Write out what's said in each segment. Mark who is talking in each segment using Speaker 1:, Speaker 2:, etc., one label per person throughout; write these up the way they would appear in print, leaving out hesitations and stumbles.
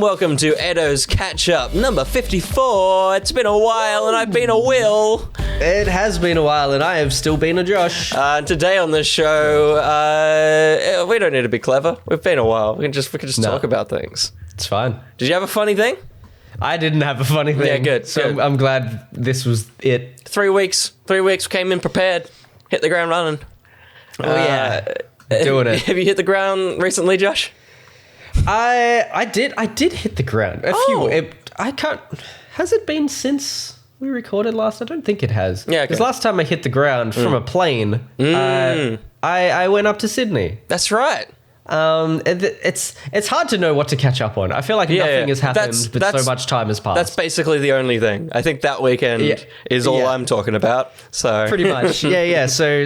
Speaker 1: and welcome to ETTO's Catch-Up number 54. It's been a while and I've been a Will.
Speaker 2: It has been a while and I have still been a Josh.
Speaker 1: Today on the show, we don't need to be clever. We've been a while. We can just talk about things.
Speaker 2: It's fine.
Speaker 1: Did you have a funny thing?
Speaker 2: I didn't have a funny thing.
Speaker 1: Yeah, good.
Speaker 2: So
Speaker 1: good.
Speaker 2: I'm glad this was it.
Speaker 1: 3 weeks. 3 weeks, came in prepared. Hit the ground running.
Speaker 2: Oh yeah. Doing it.
Speaker 1: Have you hit the ground recently, Josh?
Speaker 2: I did hit the ground. I can't. Has it been since we recorded last? I don't think it has.
Speaker 1: Yeah,
Speaker 2: because last time I hit the ground from a plane, I went up to Sydney.
Speaker 1: That's right.
Speaker 2: It's hard to know what to catch up on. I feel like nothing has happened, but so much time has passed.
Speaker 1: That's basically the only thing. I think that weekend is all I'm talking about. So
Speaker 2: pretty much, yeah. So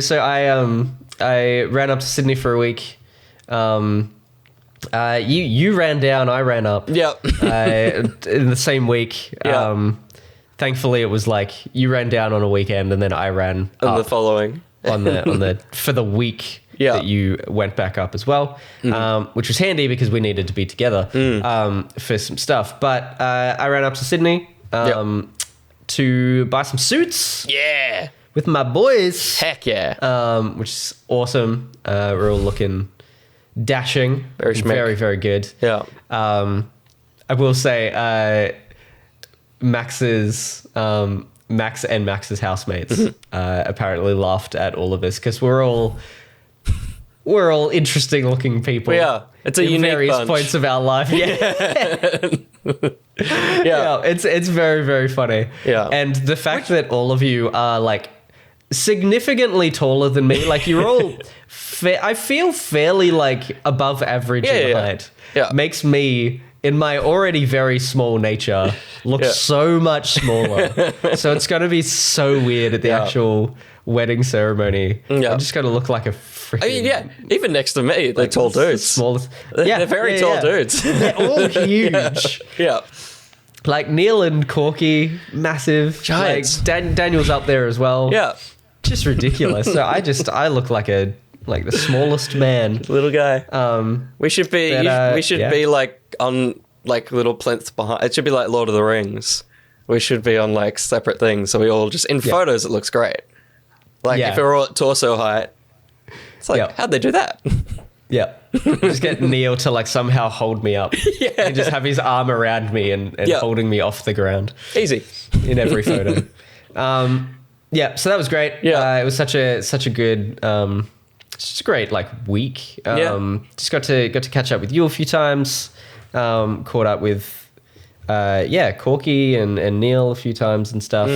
Speaker 2: I ran up to Sydney for a week. You ran down, I ran up.
Speaker 1: Yep.
Speaker 2: In the same week.
Speaker 1: Yep.
Speaker 2: Thankfully, it was like you ran down on a weekend, and then I ran up
Speaker 1: the following
Speaker 2: on the for the week that you went back up as well, which was handy because we needed to be together for some stuff. But I ran up to Sydney to buy some suits.
Speaker 1: Yeah.
Speaker 2: With my boys.
Speaker 1: Heck yeah.
Speaker 2: Which is awesome. We're all looking dashing.
Speaker 1: Very,
Speaker 2: very good.
Speaker 1: Yeah.
Speaker 2: I will say Max and Max's housemates apparently laughed at all of this because we're all interesting looking people.
Speaker 1: Yeah. It's a unique
Speaker 2: various
Speaker 1: bunch.
Speaker 2: points of our life. Yeah. Yeah. It's very, very funny.
Speaker 1: Yeah.
Speaker 2: And the fact that all of you are like significantly taller than me, like you're all I feel fairly like above average in height.
Speaker 1: Yeah.
Speaker 2: Makes me, in my already very small nature, look so much smaller. So it's going to be so weird at the actual wedding ceremony. Yeah. I'm just going to look like a freaking...
Speaker 1: I mean, even next to me, they're tall dudes.
Speaker 2: Smallest.
Speaker 1: They're very tall dudes.
Speaker 2: They're all huge.
Speaker 1: Yeah.
Speaker 2: Like Neil and Corky, massive.
Speaker 1: Giants.
Speaker 2: Like Daniel's up there as well.
Speaker 1: Yeah.
Speaker 2: Just ridiculous. So I look like the smallest man.
Speaker 1: Little guy. We should be be like on like little plinth behind. It should be like Lord of the Rings. We should be on like separate things. So we all just in photos. It looks great. Like if we're all at torso height, it's like how'd they do that?
Speaker 2: Yeah. Just get Neil to like somehow hold me up.
Speaker 1: Yeah.
Speaker 2: And just have his arm around me and holding me off the ground.
Speaker 1: Easy.
Speaker 2: In every photo. So that was great. Yeah. It was such a good just a great like week. Just got to catch up with you a few times. Caught up with Corky and Neil a few times and stuff.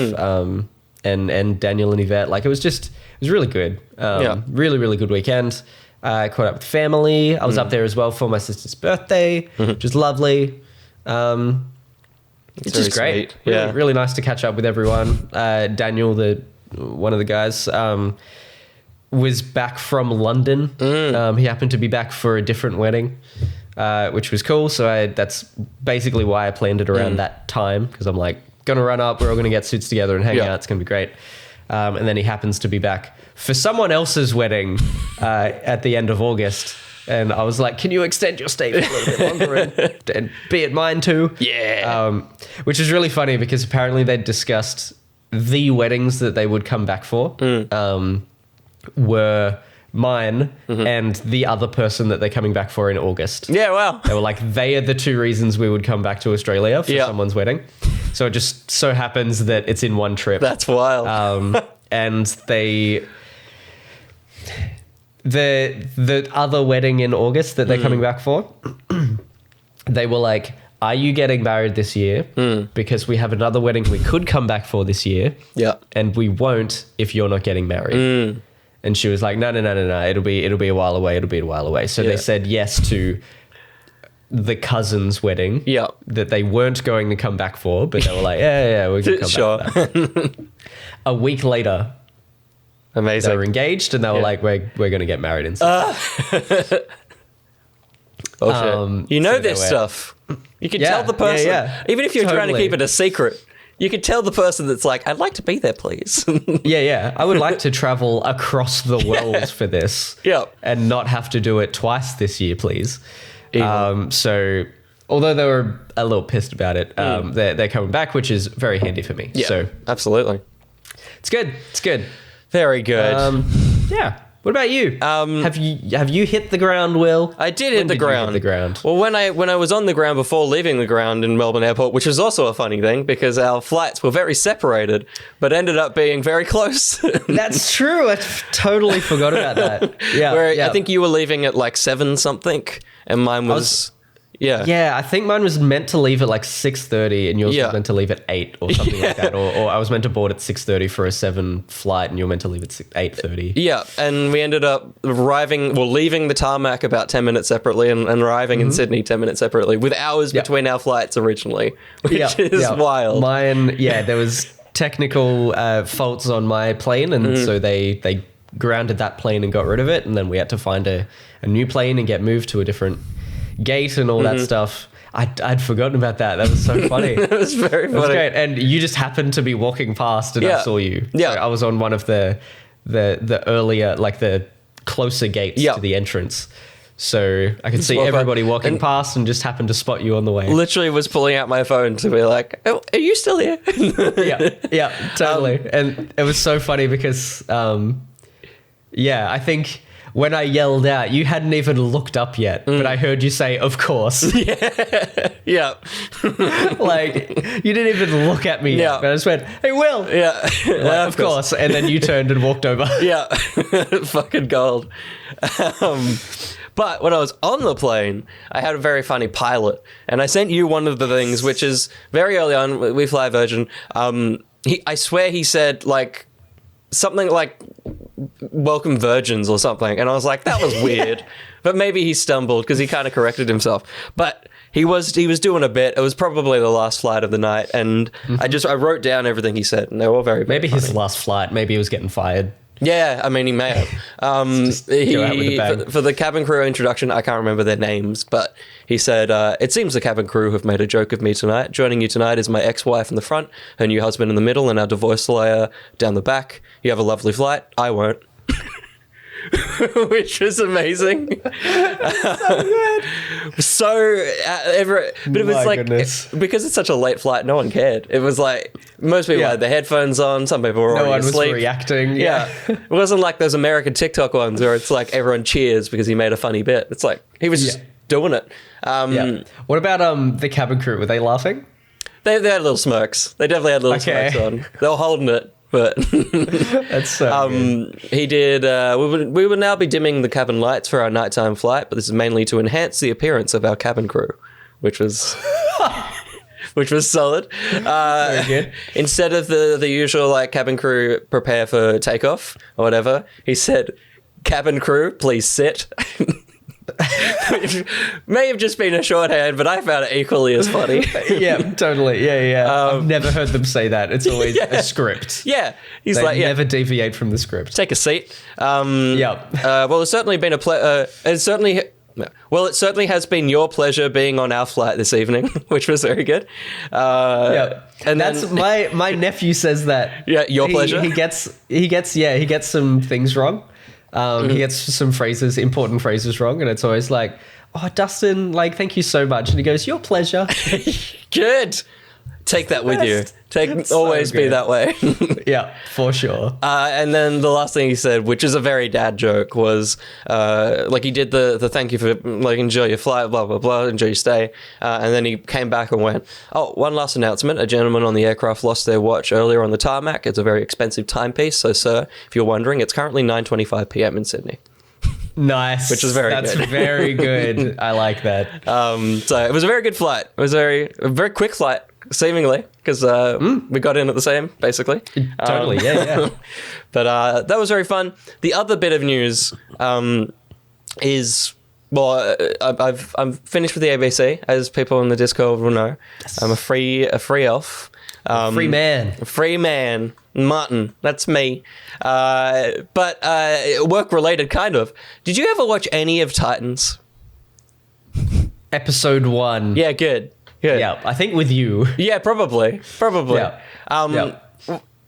Speaker 2: And Daniel and Yvette. Like it was really good. Really, really good weekend. Caught up with family. I was up there as well for my sister's birthday, which was lovely. It's just great.
Speaker 1: Sweet. Yeah.
Speaker 2: Really nice to catch up with everyone. Daniel, one of the guys, was back from London. He happened to be back for a different wedding, which was cool. So that's basically why I planned it around that time, because I'm like, gonna run up, we're all gonna get suits together and hang out. It's gonna be great. And then he happens to be back for someone else's wedding at the end of August. And I was like, can you extend your stay for a little bit longer and be at mine too?
Speaker 1: Yeah.
Speaker 2: Which is really funny because apparently they'd discussed the weddings that they would come back for were mine and the other person that they're coming back for in August.
Speaker 1: Yeah, wow.
Speaker 2: They were like, they are the two reasons we would come back to Australia for someone's wedding. So it just so happens that it's in one trip.
Speaker 1: That's wild.
Speaker 2: And the other wedding in August that they're coming back for, they were like, are you getting married this year? Because we have another wedding we could come back for this year. Yeah. And we won't if you're not getting married. And she was like, no. It'll be a while away. So they said yes to the cousin's wedding. Yeah. That they weren't going to come back for, but they were like, we're going to come back for that. A week later,
Speaker 1: amazing,
Speaker 2: they were engaged and they were like, we're going to get married in
Speaker 1: September. You know this stuff. You can tell the person, even if you're trying to keep it a secret, you can tell the person that's like, I'd like to be there, please.
Speaker 2: I would like to travel across the world for this.
Speaker 1: Yeah.
Speaker 2: And not have to do it twice this year, please. So although they were a little pissed about it, they're coming back, which is very handy for me.
Speaker 1: Yeah,
Speaker 2: so
Speaker 1: absolutely.
Speaker 2: It's good. It's good.
Speaker 1: Very good.
Speaker 2: Yeah. What about you? Have you hit the ground, Will?
Speaker 1: I did hit the ground.
Speaker 2: Hit the ground?
Speaker 1: Well, when I was on the ground before leaving the ground in Melbourne Airport, which was also a funny thing because our flights were very separated, but ended up being very close.
Speaker 2: That's true. I totally forgot about that. Yeah.
Speaker 1: I think you were leaving at like 7 something, and mine was. Yeah,
Speaker 2: I think mine was meant to leave at like 6:30 and yours was meant to leave at 8 or something like that. Or I was meant to board at 6:30 for a 7 flight and you were meant to leave at 8:30.
Speaker 1: Yeah, and we ended up leaving the tarmac about 10 minutes separately and arriving in Sydney 10 minutes separately with hours between our flights originally, which is wild.
Speaker 2: Mine, there was technical faults on my plane and so they grounded that plane and got rid of it, and then we had to find a new plane and get moved to a different gate and all that stuff. I'd forgotten about that. That was so funny.
Speaker 1: It was very funny. It was
Speaker 2: great. And you just happened to be walking past and I saw you.
Speaker 1: Yeah.
Speaker 2: So I was on one of the earlier, like the closer gates to the entrance. So I could see everybody walking past and just happened to spot you on the way.
Speaker 1: Literally was pulling out my phone to be like, oh, are you still here?
Speaker 2: yeah, totally. And it was so funny because, I think when I yelled out, you hadn't even looked up yet, but I heard you say, of course.
Speaker 1: Yeah.
Speaker 2: Like, you didn't even look at me yet. But I just went, hey, Will.
Speaker 1: Yeah.
Speaker 2: Like, of course. And then you turned and walked over.
Speaker 1: Yeah. Fucking gold. But when I was on the plane, I had a very funny pilot. And I sent you one of the things, which is very early on, we fly Virgin. I swear he said, like, something like welcome virgins or something, and I was like, that was weird. But maybe he stumbled because he kind of corrected himself, but he was doing a bit. It was probably the last flight of the night, and I wrote down everything he said, and they were all very, very
Speaker 2: maybe
Speaker 1: funny.
Speaker 2: His last flight, maybe he was getting fired.
Speaker 1: Yeah, I mean, he may have.
Speaker 2: Go out with a bang.
Speaker 1: For the cabin crew introduction, I can't remember their names, but he said, it seems the cabin crew have made a joke of me tonight. Joining you tonight is my ex-wife in the front, her new husband in the middle, and our divorce lawyer down the back. You have a lovely flight. I won't. Which was amazing.
Speaker 2: So good.
Speaker 1: But it was like, because it's such a late flight, no one cared. It was like, most people had their headphones on, some people were already asleep. No one was
Speaker 2: reacting. Yeah.
Speaker 1: It wasn't like those American TikTok ones where it's like everyone cheers because he made a funny bit. It's like, he was just doing it.
Speaker 2: What about the cabin crew? Were they laughing?
Speaker 1: They had little smirks. They definitely had little smirks on. They were holding it. But
Speaker 2: that's so good.
Speaker 1: He did. We would now be dimming the cabin lights for our nighttime flight, but this is mainly to enhance the appearance of our cabin crew, which was solid.
Speaker 2: Very good.
Speaker 1: Instead of the usual like cabin crew prepare for takeoff or whatever, he said, "Cabin crew, please sit." Which may have just been a shorthand, but I found it equally as funny.
Speaker 2: Yeah, totally. Yeah. I've never heard them say that. It's always a script.
Speaker 1: Yeah.
Speaker 2: They never deviate from the script.
Speaker 1: Take a seat.
Speaker 2: Well,
Speaker 1: it's certainly been it certainly has been your pleasure being on our flight this evening, which was very good.
Speaker 2: And that's my nephew says that.
Speaker 1: Yeah, your pleasure.
Speaker 2: He gets some things wrong. He gets some important phrases wrong, and it's always like, oh, Dustin, like, thank you so much. And he goes, your pleasure.
Speaker 1: Good. Take that with you. Always be that way.
Speaker 2: Yeah, for sure.
Speaker 1: And then the last thing he said, which is a very dad joke, was like he did the thank you for like enjoy your flight, blah blah blah, enjoy your stay, and then he came back and went, oh, one last announcement: a gentleman on the aircraft lost their watch earlier on the tarmac. It's a very expensive timepiece, so sir, if you're wondering, it's currently 9:25 p.m. in Sydney.
Speaker 2: Nice.
Speaker 1: Which is very good.
Speaker 2: That's very good. I like that.
Speaker 1: So it was a very good flight. It was a very quick flight, seemingly, because we got in at the same, basically.
Speaker 2: Totally, yeah.
Speaker 1: But that was very fun. The other bit of news is, well, I'm finished with the ABC, as people in the Discord will know. Yes. I'm a free elf.
Speaker 2: Free man.
Speaker 1: Free man. Martin. That's me. But work-related, kind of. Did you ever watch any of Titans?
Speaker 2: Episode 1.
Speaker 1: Yeah, good.
Speaker 2: Yeah, I think with you.
Speaker 1: Yeah, probably.
Speaker 2: Yeah.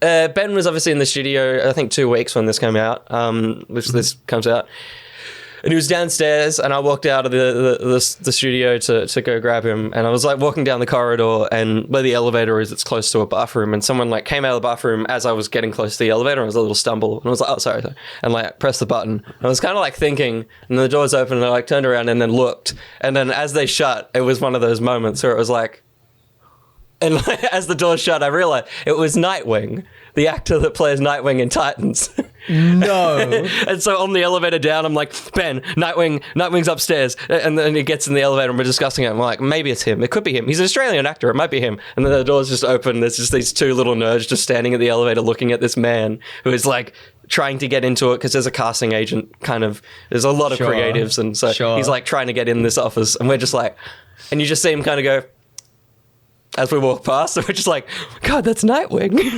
Speaker 1: Ben was obviously in the studio, I think 2 weeks when this came out, this comes out. And he was downstairs, and I walked out of the studio to go grab him, and I was like walking down the corridor, and where the elevator is, it's close to a bathroom, and someone like came out of the bathroom as I was getting close to the elevator, and it was a little stumble, and I was like, oh, sorry, and like pressed the button. And I was kind of like thinking, and the doors opened, and I like turned around and then looked, and then as they shut, it was one of those moments where it was like, and like, as the door shut, I realized it was Nightwing, the actor that plays Nightwing in Titans.
Speaker 2: No.
Speaker 1: And so on the elevator down, I'm like, Ben, Nightwing's upstairs. And then he gets in the elevator and we're discussing it. I'm like, maybe it's him. It could be him. He's an Australian actor. It might be him. And then the door's just open. There's just these two little nerds just standing at the elevator looking at this man who is like trying to get into it because there's a casting agent kind of, there's a lot of creatives. And so he's like trying to get in this office. And we're just like, and you just see him kind of go, as we walk past, we're just like, God, that's Nightwing. Which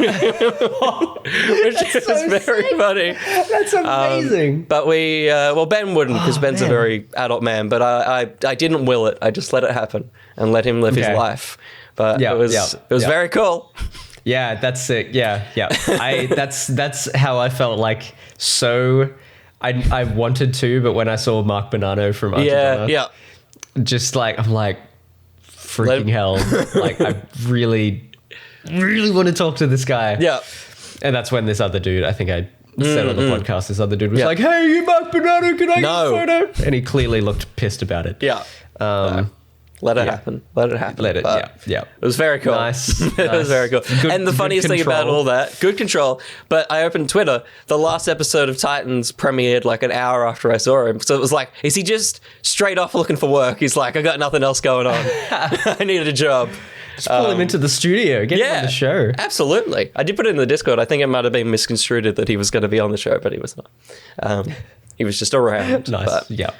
Speaker 1: is so very funny.
Speaker 2: That's amazing.
Speaker 1: But we, Ben wouldn't, because Ben's a very adult man, but I didn't will it. I just let it happen and let him live his life. But it was very cool.
Speaker 2: Yeah, that's it. Yeah. That's how I felt like. So I wanted to, but when I saw Mark Bonanno from Argentina, just like, I'm like, freaking hell. Like, I really want to talk to this guy.
Speaker 1: Yeah.
Speaker 2: And that's when this other dude, I think I said on the podcast, this other dude was like, hey, you Mark Bonanno, can I get a photo? And he clearly looked pissed about it.
Speaker 1: Yeah. Let it happen. Let it happen.
Speaker 2: Yeah.
Speaker 1: It was very cool.
Speaker 2: Nice.
Speaker 1: It was very cool. And the funniest thing about all that, good control, but I opened Twitter, the last episode of Titans premiered like an hour after I saw him. So it was like, is he just straight off looking for work? He's like, I got nothing else going on. I needed a job.
Speaker 2: Just pull him into the studio, get him on the show.
Speaker 1: Absolutely. I did put it in the Discord. I think it might have been misconstrued that he was going to be on the show, but he was not. He was just around.
Speaker 2: Nice. But,
Speaker 1: yeah.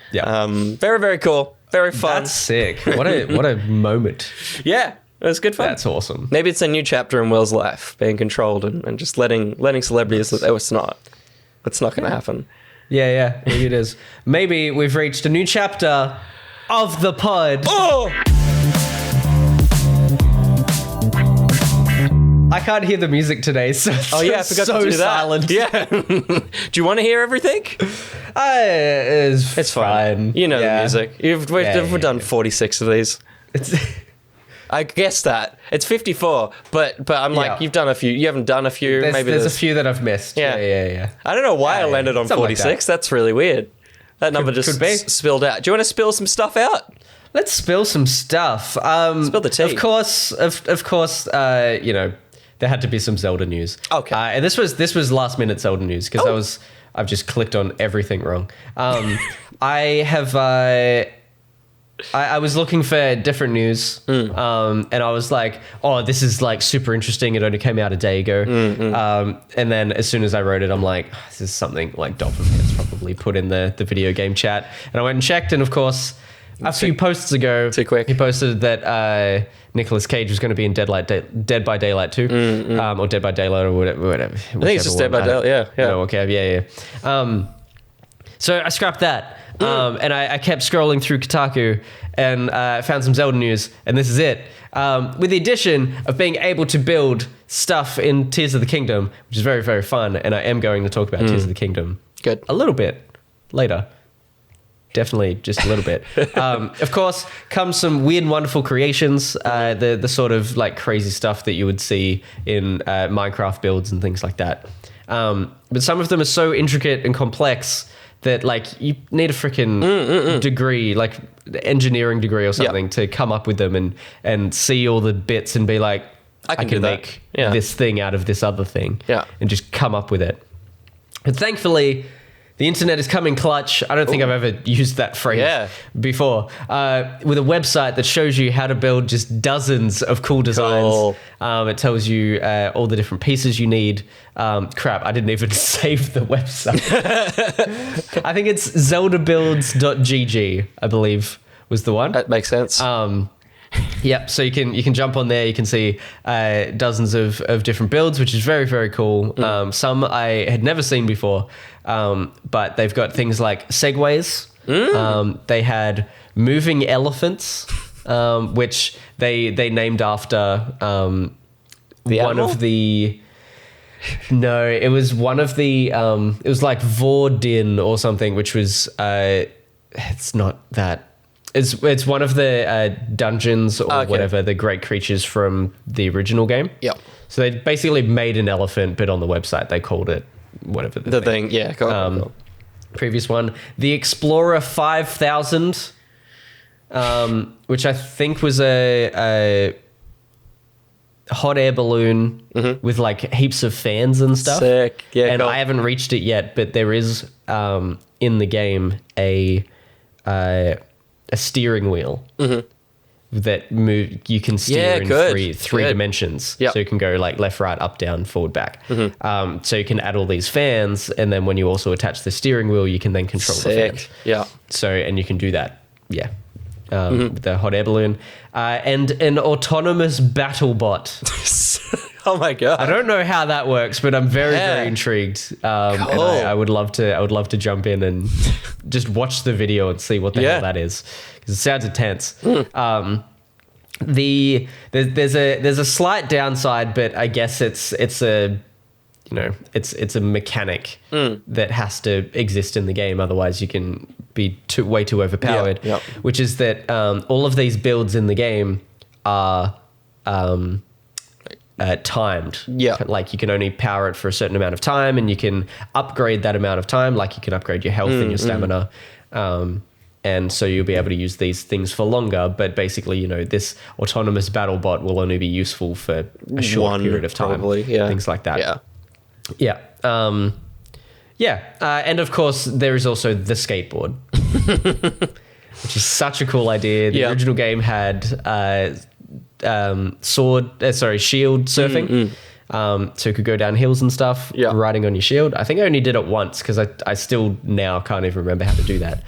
Speaker 1: Very, very cool. Very fun.
Speaker 2: That's sick. What a moment.
Speaker 1: Yeah. It was good fun.
Speaker 2: That's awesome.
Speaker 1: Maybe it's a new chapter in Will's life, being controlled and just letting celebrities that it's not going to happen.
Speaker 2: Yeah. Maybe it is. Maybe we've reached a new chapter of the pod.
Speaker 1: Oh!
Speaker 2: I can't hear the music today, so
Speaker 1: I forgot to do that.
Speaker 2: Silent.
Speaker 1: Yeah. Do you want to hear everything?
Speaker 2: It's
Speaker 1: fine. You know the music. We've done 46 of these. I guess that. It's 54, but I'm like, you've done a few. You haven't done a few.
Speaker 2: There's a few that I've missed. Yeah.
Speaker 1: I don't know why I landed on 46. Like That's really weird. That number just spilled out. Do you want to spill some stuff out?
Speaker 2: Let's spill some stuff.
Speaker 1: Spill the tea.
Speaker 2: Of course, there had to be some Zelda news.
Speaker 1: Okay.
Speaker 2: And this was last minute Zelda news because I've just clicked on everything wrong. I was looking for different news, and I was like, oh, this is like super interesting. It only came out a day ago. And then as soon as I wrote it, I'm like, this is something like Dolphin has probably put in the video game chat. And I went and checked, and of course, a few posts ago, he posted that Nicolas Cage was going to be in Dead by Daylight 2, or Dead by Daylight, or whatever. I
Speaker 1: think it's just Dead by Daylight, yeah.
Speaker 2: Oh, okay, yeah. So I scrapped that, and I kept scrolling through Kotaku, and found some Zelda news, and this is it. With the addition of being able to build stuff in Tears of the Kingdom, which is very, very fun, and I am going to talk about Tears of the Kingdom a little bit later. Definitely just a little bit. Of course, comes some weird and wonderful creations, the sort of like crazy stuff that you would see in Minecraft builds and things like that. But some of them are so intricate and complex that like you need a freaking degree, like engineering degree or something to come up with them and see all the bits and be like, I can make this thing out of this other thing and just come up with it. But thankfully, the internet is coming clutch. I don't think I've ever used that phrase before. With a website that shows you how to build just dozens of cool designs. It tells you all the different pieces you need. Crap, I didn't even save the website. I think it's zeldabuilds.gg, I believe, was the one.
Speaker 1: That makes sense.
Speaker 2: Yep, so you can jump on there. You can see dozens of different builds, which is very, very cool. Some I had never seen before, but they've got things like segways. They had moving elephants, which they named after one of the No, it was one of the it was like Vordin or something, which was it's not that. It's one of the dungeons or whatever, the great creatures from the original game.
Speaker 1: Yeah.
Speaker 2: So they basically made an elephant, but on the website they called it whatever the thing.
Speaker 1: Yeah, cool.
Speaker 2: Previous one, the Explorer 5000, which I think was a hot air balloon with like heaps of fans and stuff.
Speaker 1: Sick. Yeah,
Speaker 2: and
Speaker 1: cool.
Speaker 2: I haven't reached it yet, but there is in the game a steering wheel that you can steer in three dimensions.
Speaker 1: Yep.
Speaker 2: So you can go like left, right, up, down, forward, back. So you can add all these fans, and then when you also attach the steering wheel, you can then control the fans.
Speaker 1: Yeah.
Speaker 2: So, and you can do that. Yeah. With the hot air balloon. And an autonomous battle bot.
Speaker 1: Oh my God.
Speaker 2: I don't know how that works, but I'm very, very intrigued. And I would love to jump in and just watch the video and see what the hell that is, because it sounds intense. There's a slight downside, but I guess it's a mechanic that has to exist in the game. Otherwise, you can be way too overpowered.
Speaker 1: Yeah.
Speaker 2: Which is that all of these builds in the game are timed.
Speaker 1: Yeah.
Speaker 2: Like you can only power it for a certain amount of time, and you can upgrade that amount of time. Like you can upgrade your health and your stamina. And so you'll be able to use these things for longer. But basically, this autonomous battle bot will only be useful for a short period of time.
Speaker 1: Probably, yeah.
Speaker 2: Things like that.
Speaker 1: Yeah.
Speaker 2: And of course, there is also the skateboard, which is such a cool idea. The original game had shield surfing. So you could go down hills and stuff, riding on your shield. I think I only did it once because I still now can't even remember how to do that.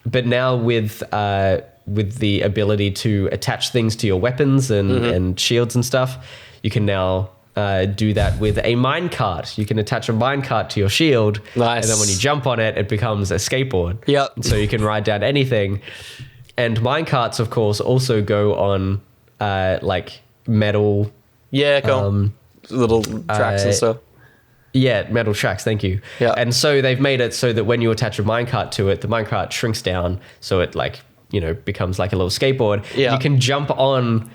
Speaker 2: But now with the ability to attach things to your weapons and shields and stuff, you can now do that with a minecart. You can attach a minecart to your shield.
Speaker 1: Nice.
Speaker 2: And then when you jump on it, it becomes a skateboard.
Speaker 1: Yep.
Speaker 2: So you can ride down anything. And minecarts, of course, also go on like metal...
Speaker 1: Yeah, cool. Little tracks and stuff.
Speaker 2: Yeah, metal tracks, thank you.
Speaker 1: Yeah.
Speaker 2: And so they've made it so that when you attach a minecart to it, the minecart shrinks down so it becomes like a little skateboard.
Speaker 1: Yeah.
Speaker 2: You can jump on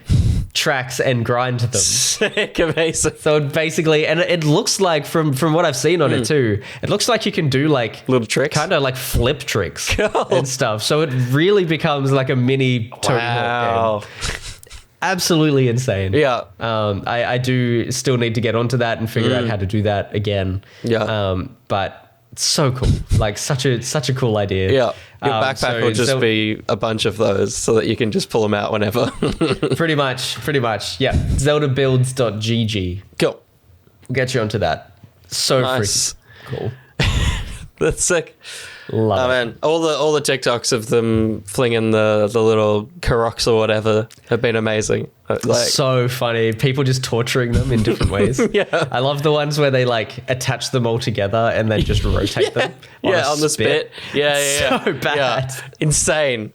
Speaker 2: tracks and grind them.
Speaker 1: Sick, amazing.
Speaker 2: So basically, and it looks like from what I've seen on it too, it looks like you can do like
Speaker 1: little tricks,
Speaker 2: kind of like flip tricks and stuff. So it really becomes like a mini Tony Hawk game. Absolutely insane.
Speaker 1: Yeah.
Speaker 2: I do still need to get onto that and figure out how to do that again.
Speaker 1: Yeah.
Speaker 2: But it's so cool. Like such a cool idea.
Speaker 1: Yeah. Your backpack will just be a bunch of those so that you can just pull them out whenever.
Speaker 2: Pretty much. Yeah. ZeldaBuilds.gg.
Speaker 1: Cool.
Speaker 2: We'll get you onto that. So
Speaker 1: nice.
Speaker 2: Freaking cool.
Speaker 1: That's sick.
Speaker 2: Love it.
Speaker 1: Man, all the TikToks of them flinging the little Karoks or whatever have been amazing.
Speaker 2: So funny. People just torturing them in different ways.
Speaker 1: Yeah.
Speaker 2: I love the ones where they like attach them all together and then just rotate them.
Speaker 1: On the spit. Yeah.
Speaker 2: So bad.
Speaker 1: Yeah. Insane.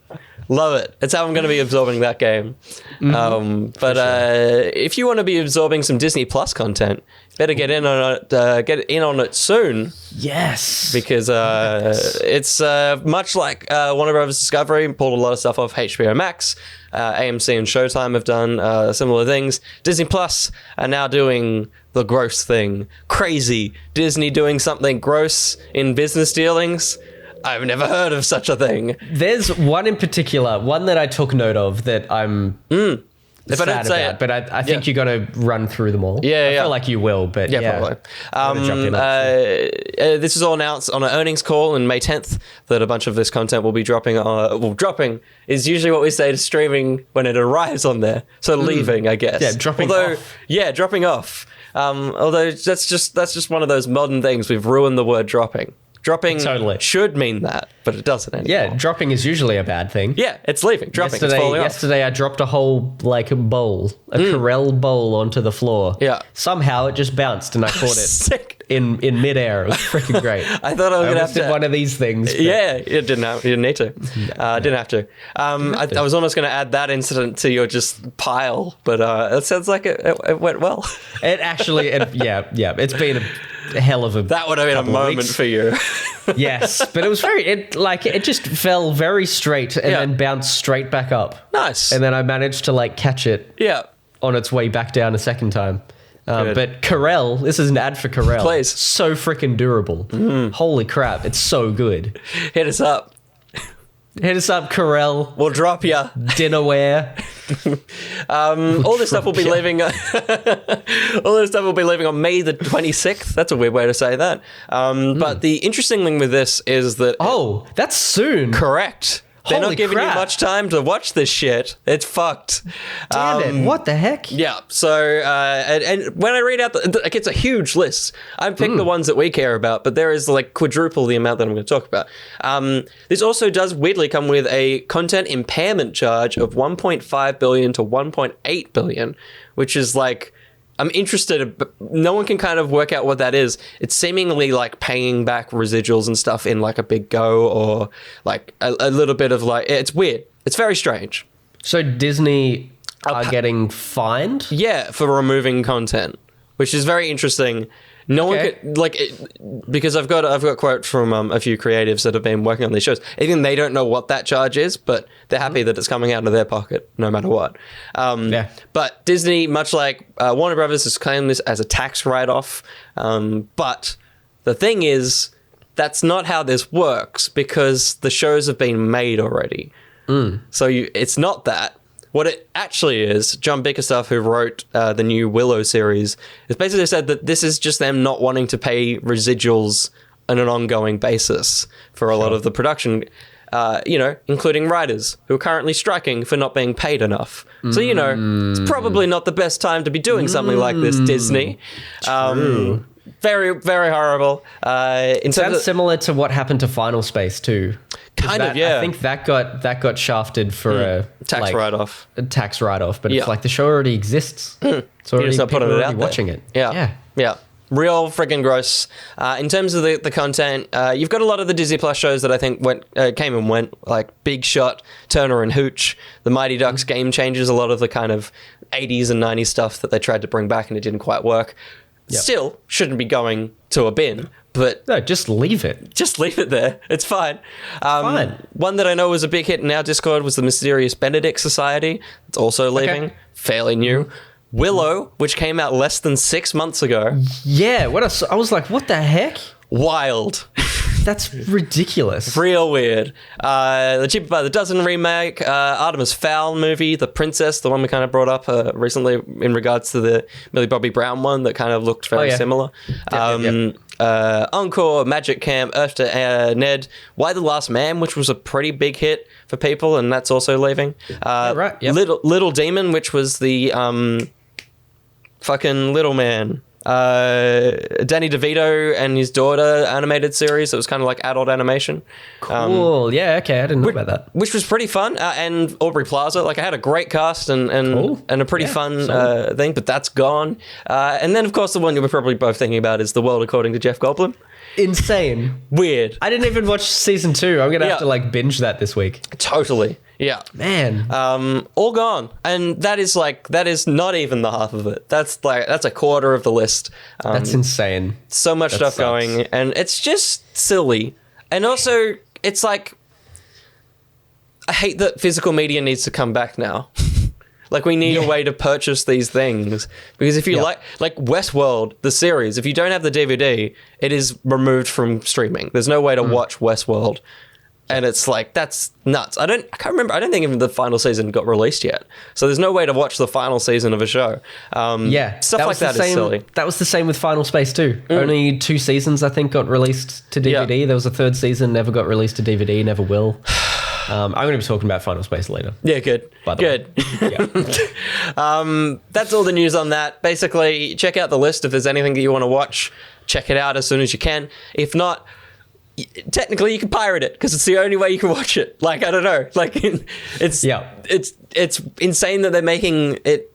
Speaker 1: Love it. It's how I'm going to be absorbing that game. If you want to be absorbing some Disney Plus content, better get in on it. Get in on it soon.
Speaker 2: Yes,
Speaker 1: because it's much like Warner Brothers Discovery, pulled a lot of stuff off HBO Max. AMC and Showtime have done similar things. Disney Plus are now doing the gross thing. Crazy. Disney doing something gross in business dealings. I've never heard of such a thing.
Speaker 2: There's one in particular, one that I took note of that I'm
Speaker 1: if I don't say
Speaker 2: about, but I think you're going to run through them all. I feel like you will, but
Speaker 1: probably. This is all announced on an earnings call on May 10th that a bunch of this content will be dropping. Dropping is usually what we say to streaming when it arrives on there. So leaving, I guess.
Speaker 2: Yeah, dropping off.
Speaker 1: Yeah, dropping off. Although that's just one of those modern things. We've ruined the word dropping. Dropping should mean that, but it doesn't anymore.
Speaker 2: Yeah, dropping is usually a bad thing.
Speaker 1: Yeah, it's leaving. Dropping.
Speaker 2: Yesterday I dropped a whole bowl, a Corel bowl onto the floor.
Speaker 1: Yeah.
Speaker 2: Somehow it just bounced and I caught it.
Speaker 1: Sick.
Speaker 2: in midair. It was freaking great.
Speaker 1: I thought I was going to have to
Speaker 2: one of these things. But...
Speaker 1: Yeah, you didn't need to. Didn't have to. I was almost going to add that incident to your just pile, but it sounds like it went well.
Speaker 2: It actually, it's been a hell of a.
Speaker 1: That would have been a moment for you.
Speaker 2: Yes, but it was it just fell very straight and then bounced straight back up.
Speaker 1: Nice.
Speaker 2: And then I managed to catch it.
Speaker 1: Yeah.
Speaker 2: On its way back down a second time. But Corel, this is an ad for Corel.
Speaker 1: Please.
Speaker 2: So freaking durable. Holy crap, it's so good.
Speaker 1: Hit us up.
Speaker 2: Hit us up, Corel.
Speaker 1: We'll drop ya.
Speaker 2: Dinnerware.
Speaker 1: All this stuff will be leaving. All this stuff will be leaving on May the 26th. That's a weird way to say that. But the interesting thing with this is that
Speaker 2: that's soon.
Speaker 1: Correct. They're not giving you much time to watch this shit. It's fucked.
Speaker 2: Damn it. What the heck?
Speaker 1: Yeah. So, and when I read out, it's a huge list. I picked the ones that we care about, but there is quadruple the amount that I'm going to talk about. This also does weirdly come with a content impairment charge of 1.5 billion to 1.8 billion, which is I'm interested, but no one can kind of work out what that is. It's seemingly paying back residuals and stuff in a big go, or a little bit of it's weird. It's very strange.
Speaker 2: So Disney are getting fined?
Speaker 1: Yeah, for removing content, which is very interesting. No one could, because I've got a quote from a few creatives that have been working on these shows. Even they don't know what that charge is, but they're happy that it's coming out of their pocket no matter what. But Disney, much like Warner Brothers, has claimed this as a tax write-off. But the thing is, that's not how this works, because the shows have been made already. So it's not that. What it actually is, John Bickerstaff, who wrote the new Willow series, has basically said that this is just them not wanting to pay residuals on an ongoing basis for a lot of the production, including writers who are currently striking for not being paid enough. So, it's probably not the best time to be doing something like this, Disney.
Speaker 2: True.
Speaker 1: Very, very horrible.
Speaker 2: Sounds similar to what happened to Final Space too.
Speaker 1: Kind of, yeah.
Speaker 2: I think that got shafted for a
Speaker 1: tax write-off.
Speaker 2: A tax write-off, but it's the show already exists. It's already people are already watching it.
Speaker 1: Yeah. Real freaking gross. In terms of the content, you've got a lot of the Disney Plus shows that I think came and went, like Big Shot, Turner and Hooch, The Mighty Ducks, Game Changers, a lot of the kind of 80s and 90s stuff that they tried to bring back and it didn't quite work. Yep. Still shouldn't be going to a bin, but...
Speaker 2: No, just leave it.
Speaker 1: Just leave it there. It's fine. One that I know was a big hit in our Discord was the Mysterious Benedict Society. It's also leaving. Okay. Fairly new. Willow, which came out less than 6 months ago.
Speaker 2: Yeah, I was like, what the heck?
Speaker 1: Wild.
Speaker 2: That's ridiculous.
Speaker 1: Real weird. The Cheaper by the Dozen remake, Artemis Fowl movie, The Princess, the one we kind of brought up recently in regards to the Millie Bobby Brown one that kind of looked very similar. Encore, Magic Camp, Earth to Ned, Why the Last Man, which was a pretty big hit for people, and that's also leaving. Little Demon, which was the fucking Little Man. Danny DeVito and his daughter animated series that was kind of like adult animation.
Speaker 2: Cool. Yeah, okay, I didn't know about that.
Speaker 1: Which was pretty fun. And Aubrey Plaza, I had a great cast and a pretty fun thing, but that's gone. And then, of course, the one you were probably both thinking about is The World According to Jeff Goldblum.
Speaker 2: Insane.
Speaker 1: Weird.
Speaker 2: I didn't even watch season 2. I'm going to have to binge that this week.
Speaker 1: Totally. Yeah.
Speaker 2: Man.
Speaker 1: All gone. And that is not even the half of it. That's a quarter of the list.
Speaker 2: That's insane.
Speaker 1: So much stuff going, and it's just silly. And also, it's I hate that physical media needs to come back now. We need a way to purchase these things. Because if you like Westworld, the series, if you don't have the DVD, it is removed from streaming. There's no way to watch Westworld. And it's that's nuts. I can't remember. I don't think even the final season got released yet. So there's no way to watch the final season of a show. Stuff like that is silly.
Speaker 2: That was the same with Final Space too. Only 2 seasons, I think, got released to DVD. Yeah. There was a 3rd season, never got released to DVD, never will. I'm going to be talking about Final Space later.
Speaker 1: Yeah, good. By the way. That's all the news on that. Basically, check out the list if there's anything that you want to watch. Check it out as soon as you can. If not, technically you can pirate it because it's the only way you can watch it. I don't know. It's insane that they're making it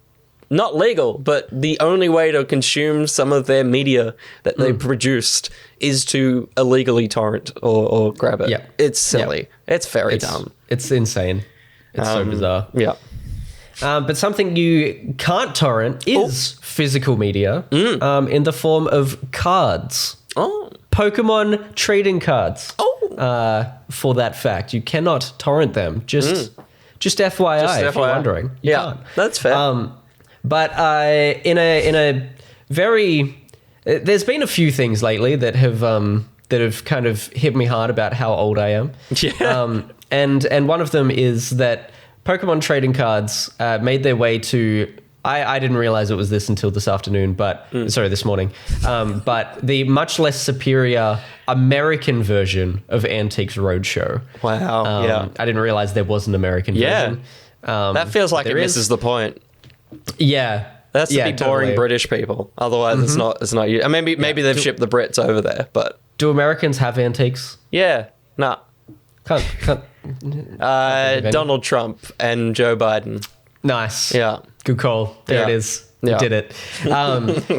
Speaker 1: not legal, but the only way to consume some of their media that they produced is to illegally torrent or grab it.
Speaker 2: Yeah.
Speaker 1: It's silly. Yeah. It's very dumb.
Speaker 2: It's insane. It's so bizarre.
Speaker 1: Yeah.
Speaker 2: But something you can't torrent is physical media in the form of cards.
Speaker 1: Oh.
Speaker 2: Pokemon trading cards. For that fact. You cannot torrent them. Just FYI, if you're wondering. You can't.
Speaker 1: That's fair.
Speaker 2: But in a very... There's been a few things lately that have kind of hit me hard about how old I am.
Speaker 1: Yeah.
Speaker 2: And one of them is that Pokemon trading cards made their way to... I didn't realize it was this until this afternoon, this morning. But the much less superior American version of Antiques Roadshow.
Speaker 1: Wow. Yeah.
Speaker 2: I didn't realize there was an American version.
Speaker 1: That feels like it misses the point.
Speaker 2: Yeah.
Speaker 1: That's to be boring British people. Otherwise, it's not you. And maybe they've shipped the Brits over there, but...
Speaker 2: Do Americans have antiques?
Speaker 1: Yeah. Nah.
Speaker 2: Can't
Speaker 1: Donald Trump and Joe Biden.
Speaker 2: Nice.
Speaker 1: Yeah.
Speaker 2: Good call. There it is. You did it.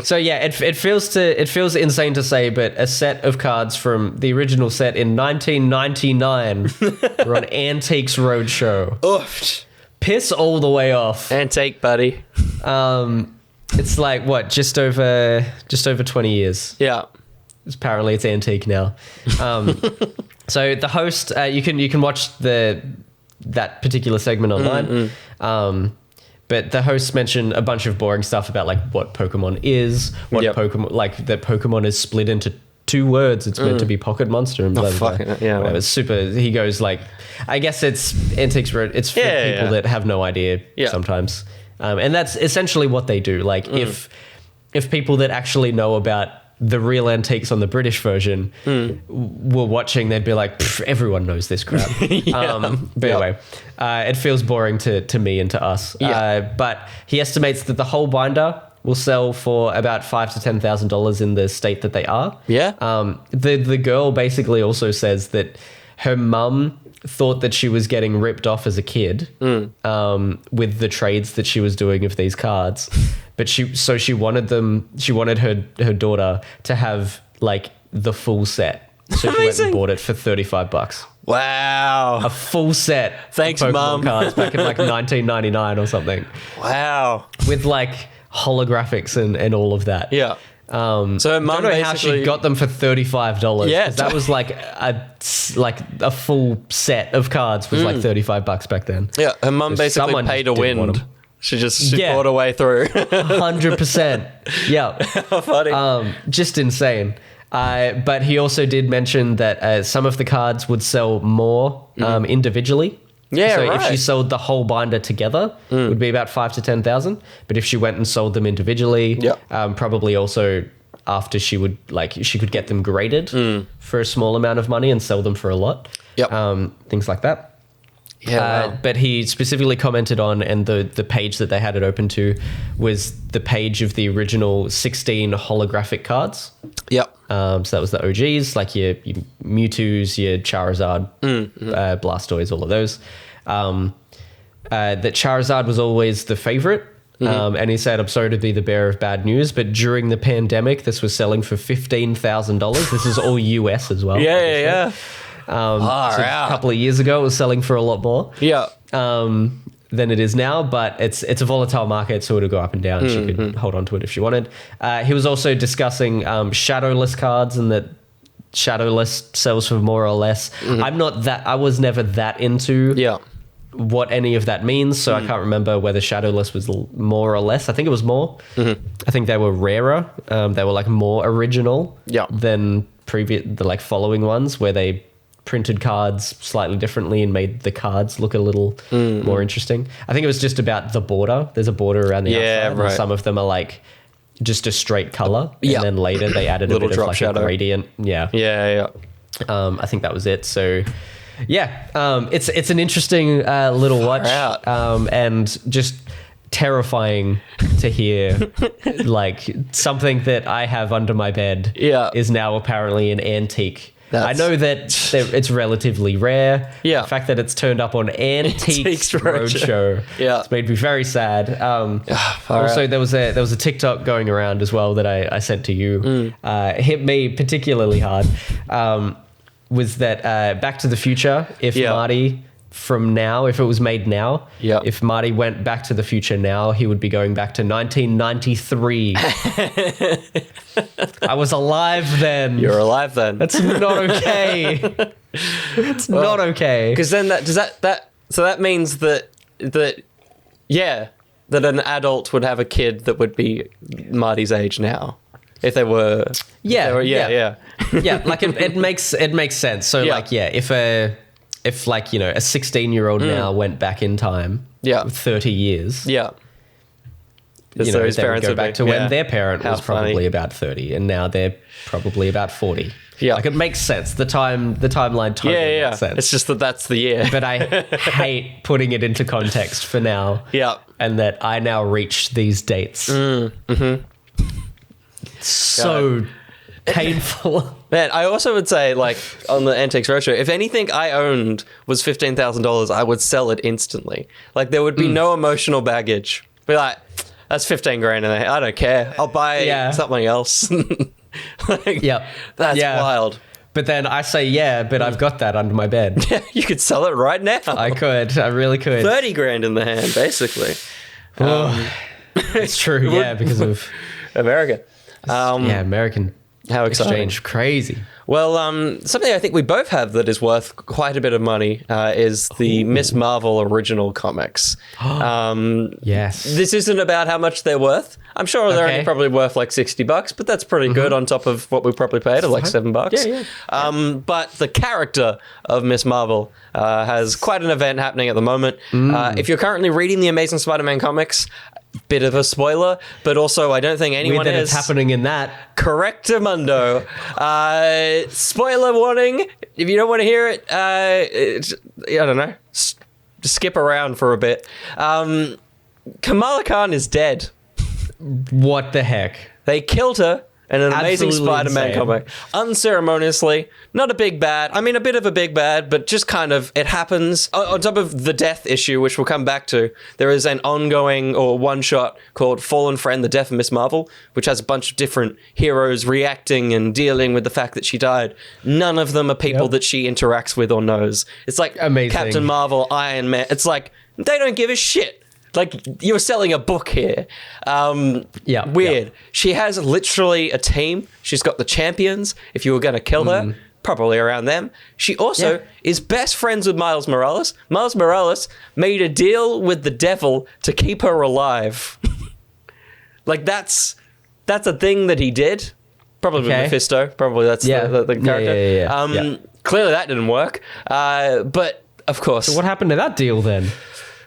Speaker 2: So yeah, it feels insane to say, but a set of cards from the original set in 1999 were on Antiques Roadshow.
Speaker 1: Oof.
Speaker 2: Piss all the way off.
Speaker 1: Antique, buddy.
Speaker 2: It's like what, just over 20 years.
Speaker 1: Yeah.
Speaker 2: Apparently it's antique now. So the host, you can watch that particular segment online. But the hosts mention a bunch of boring stuff about like what Pokemon is, Pokemon, like that Pokemon is split into two words. It's meant to be Pocket Monster and blah, blah, blah.
Speaker 1: Yeah.
Speaker 2: It's super. He goes like, I guess it's Antiques Road. It's for people that have no idea sometimes. And that's essentially what they do. Like if people that actually know about the real antiques on the British version were watching, they'd be like, everyone knows this crap. But anyway, it feels boring to me and to us. But he estimates that the whole binder will sell for about $5,000 to $10,000 in the state that they are.
Speaker 1: Yeah.
Speaker 2: The girl basically also says that her mum thought that she was getting ripped off as a kid with the trades that she was doing of these cards. But she wanted her daughter to have like the full set. So she went and bought it for $35.
Speaker 1: Wow.
Speaker 2: A full set.
Speaker 1: Thanks,
Speaker 2: of Pokemon
Speaker 1: Mum.
Speaker 2: cards back in like 1999 or something.
Speaker 1: Wow.
Speaker 2: With like holographics and all of that.
Speaker 1: Yeah.
Speaker 2: So her mum, I don't know how she got them for $35.
Speaker 1: Yeah,
Speaker 2: that was like a full set of cards was like $35 back then.
Speaker 1: Yeah, her mum basically paid to win. She bought her way through.
Speaker 2: 100%. Yeah.
Speaker 1: How funny.
Speaker 2: Just insane. But he also did mention that some of the cards would sell more individually.
Speaker 1: Yeah,
Speaker 2: so
Speaker 1: right.
Speaker 2: if she sold the whole binder together, it would be about $5,000 to $10,000. But if she went and sold them individually, probably also after she could get them graded for a small amount of money and sell them for a lot.
Speaker 1: Yep.
Speaker 2: Things like that.
Speaker 1: Yeah, wow.
Speaker 2: But he specifically commented on, and the page that they had it open to was the page of the original 16 holographic cards.
Speaker 1: Yep.
Speaker 2: So that was the OGs, like your Mewtwo's, your Charizard, Blastoise, all of those. That Charizard was always the favorite. And he said, I'm sorry to be the bearer of bad news, but during the pandemic, this was selling for $15,000. This is all US as well.
Speaker 1: Yeah.
Speaker 2: So a couple of years ago, it was selling for a lot more.
Speaker 1: Yeah.
Speaker 2: Than it is now, but it's a volatile market, so it'll go up and down. She could hold on to it if she wanted. He was also discussing shadowless cards and that shadowless sells for more or less. I was never that into what any of that means, so I can't remember whether shadowless was more or less. I think it was more. I think they were rarer. They were like more original than the like following ones where they printed cards slightly differently and made the cards look a little more interesting. I think it was just about the border. There's a border around the outside.
Speaker 1: Right.
Speaker 2: And some of them are like just a straight color. And then later they added a bit of like shadow. A gradient. Yeah. I think that was it. So it's an interesting little watch. And just terrifying to hear like something that I have under my bed is now apparently an antique I know that it's relatively rare.
Speaker 1: Yeah.
Speaker 2: The fact that it's turned up on Antiques Roadshow.
Speaker 1: Yeah.
Speaker 2: It's made me very sad. Also, there was a TikTok going around as well that I sent to you. Hit me particularly hard. Was that Back to the Future, if Marty... from now, if it was made now, if Marty went back to the future now, he would be going back to 1993. I was alive then.
Speaker 1: You're alive then.
Speaker 2: That's not okay. It's not okay.
Speaker 1: Because then that means that an adult would have a kid that would be Marty's age now. If they were,
Speaker 2: yeah, like it makes sense. So if like, you know, a 16-year-old now went back in time, 30 years, you know, they would go back to when their parent was probably about 30, and now they're probably about 40. Yeah, like it makes sense. The timeline totally makes sense.
Speaker 1: It's just that's the year.
Speaker 2: But I hate putting it into context for now.
Speaker 1: Yeah,
Speaker 2: and that I now reach these dates. So painful.
Speaker 1: Man, I also would say, like, on the Antiques Roadshow, if anything I owned was $15,000, I would sell it instantly. Like, there would be no emotional baggage. Be like, that's 15 grand in there. I don't care. I'll buy something else. That's wild.
Speaker 2: But then I say, but I've got that under my bed.
Speaker 1: Yeah, you could sell it right now.
Speaker 2: I could. I really could.
Speaker 1: 30 grand in the hand, basically.
Speaker 2: It's true, because of...
Speaker 1: America.
Speaker 2: American
Speaker 1: how
Speaker 2: exchange. Crazy.
Speaker 1: Well, something I think we both have that is worth quite a bit of money is the Miss Marvel original comics.
Speaker 2: Yes.
Speaker 1: This isn't about how much they're worth. I'm sure they're only probably worth like $60, but that's pretty good on top of what we probably paid of like $7. But the character of Miss Marvel has quite an event happening at the moment. If you're currently reading the Amazing Spider-Man comics, bit of a spoiler, but also I don't think anyone
Speaker 2: is. It's happening in that.
Speaker 1: Correctamundo. Spoiler warning. If you don't want to hear it, I don't know. Skip around for a bit. Kamala Khan is dead.
Speaker 2: What the heck?
Speaker 1: They killed her in an Amazing Spider-Man comic. Unceremoniously. Not a big bad. I mean, a bit of a big bad, but just kind of, it happens. On top of the death issue, which we'll come back to, there is an ongoing or one-shot called Fallen Friend, The Death of Miss Marvel, which has a bunch of different heroes reacting and dealing with the fact that she died. None of them are people that she interacts with or knows. It's like
Speaker 2: amazing.
Speaker 1: Captain Marvel, Iron Man. It's like, they don't give a shit. Like, you're selling a book here. Weird. She has literally a team. She's got the champions. If you were going to kill her, probably around them. She also is best friends with Miles Morales. Miles Morales made a deal with the devil to keep her alive. Like, that's a thing that he did. Probably with Mephisto. Probably that's the character. Clearly that didn't work. But, of course.
Speaker 2: So what happened to that deal then?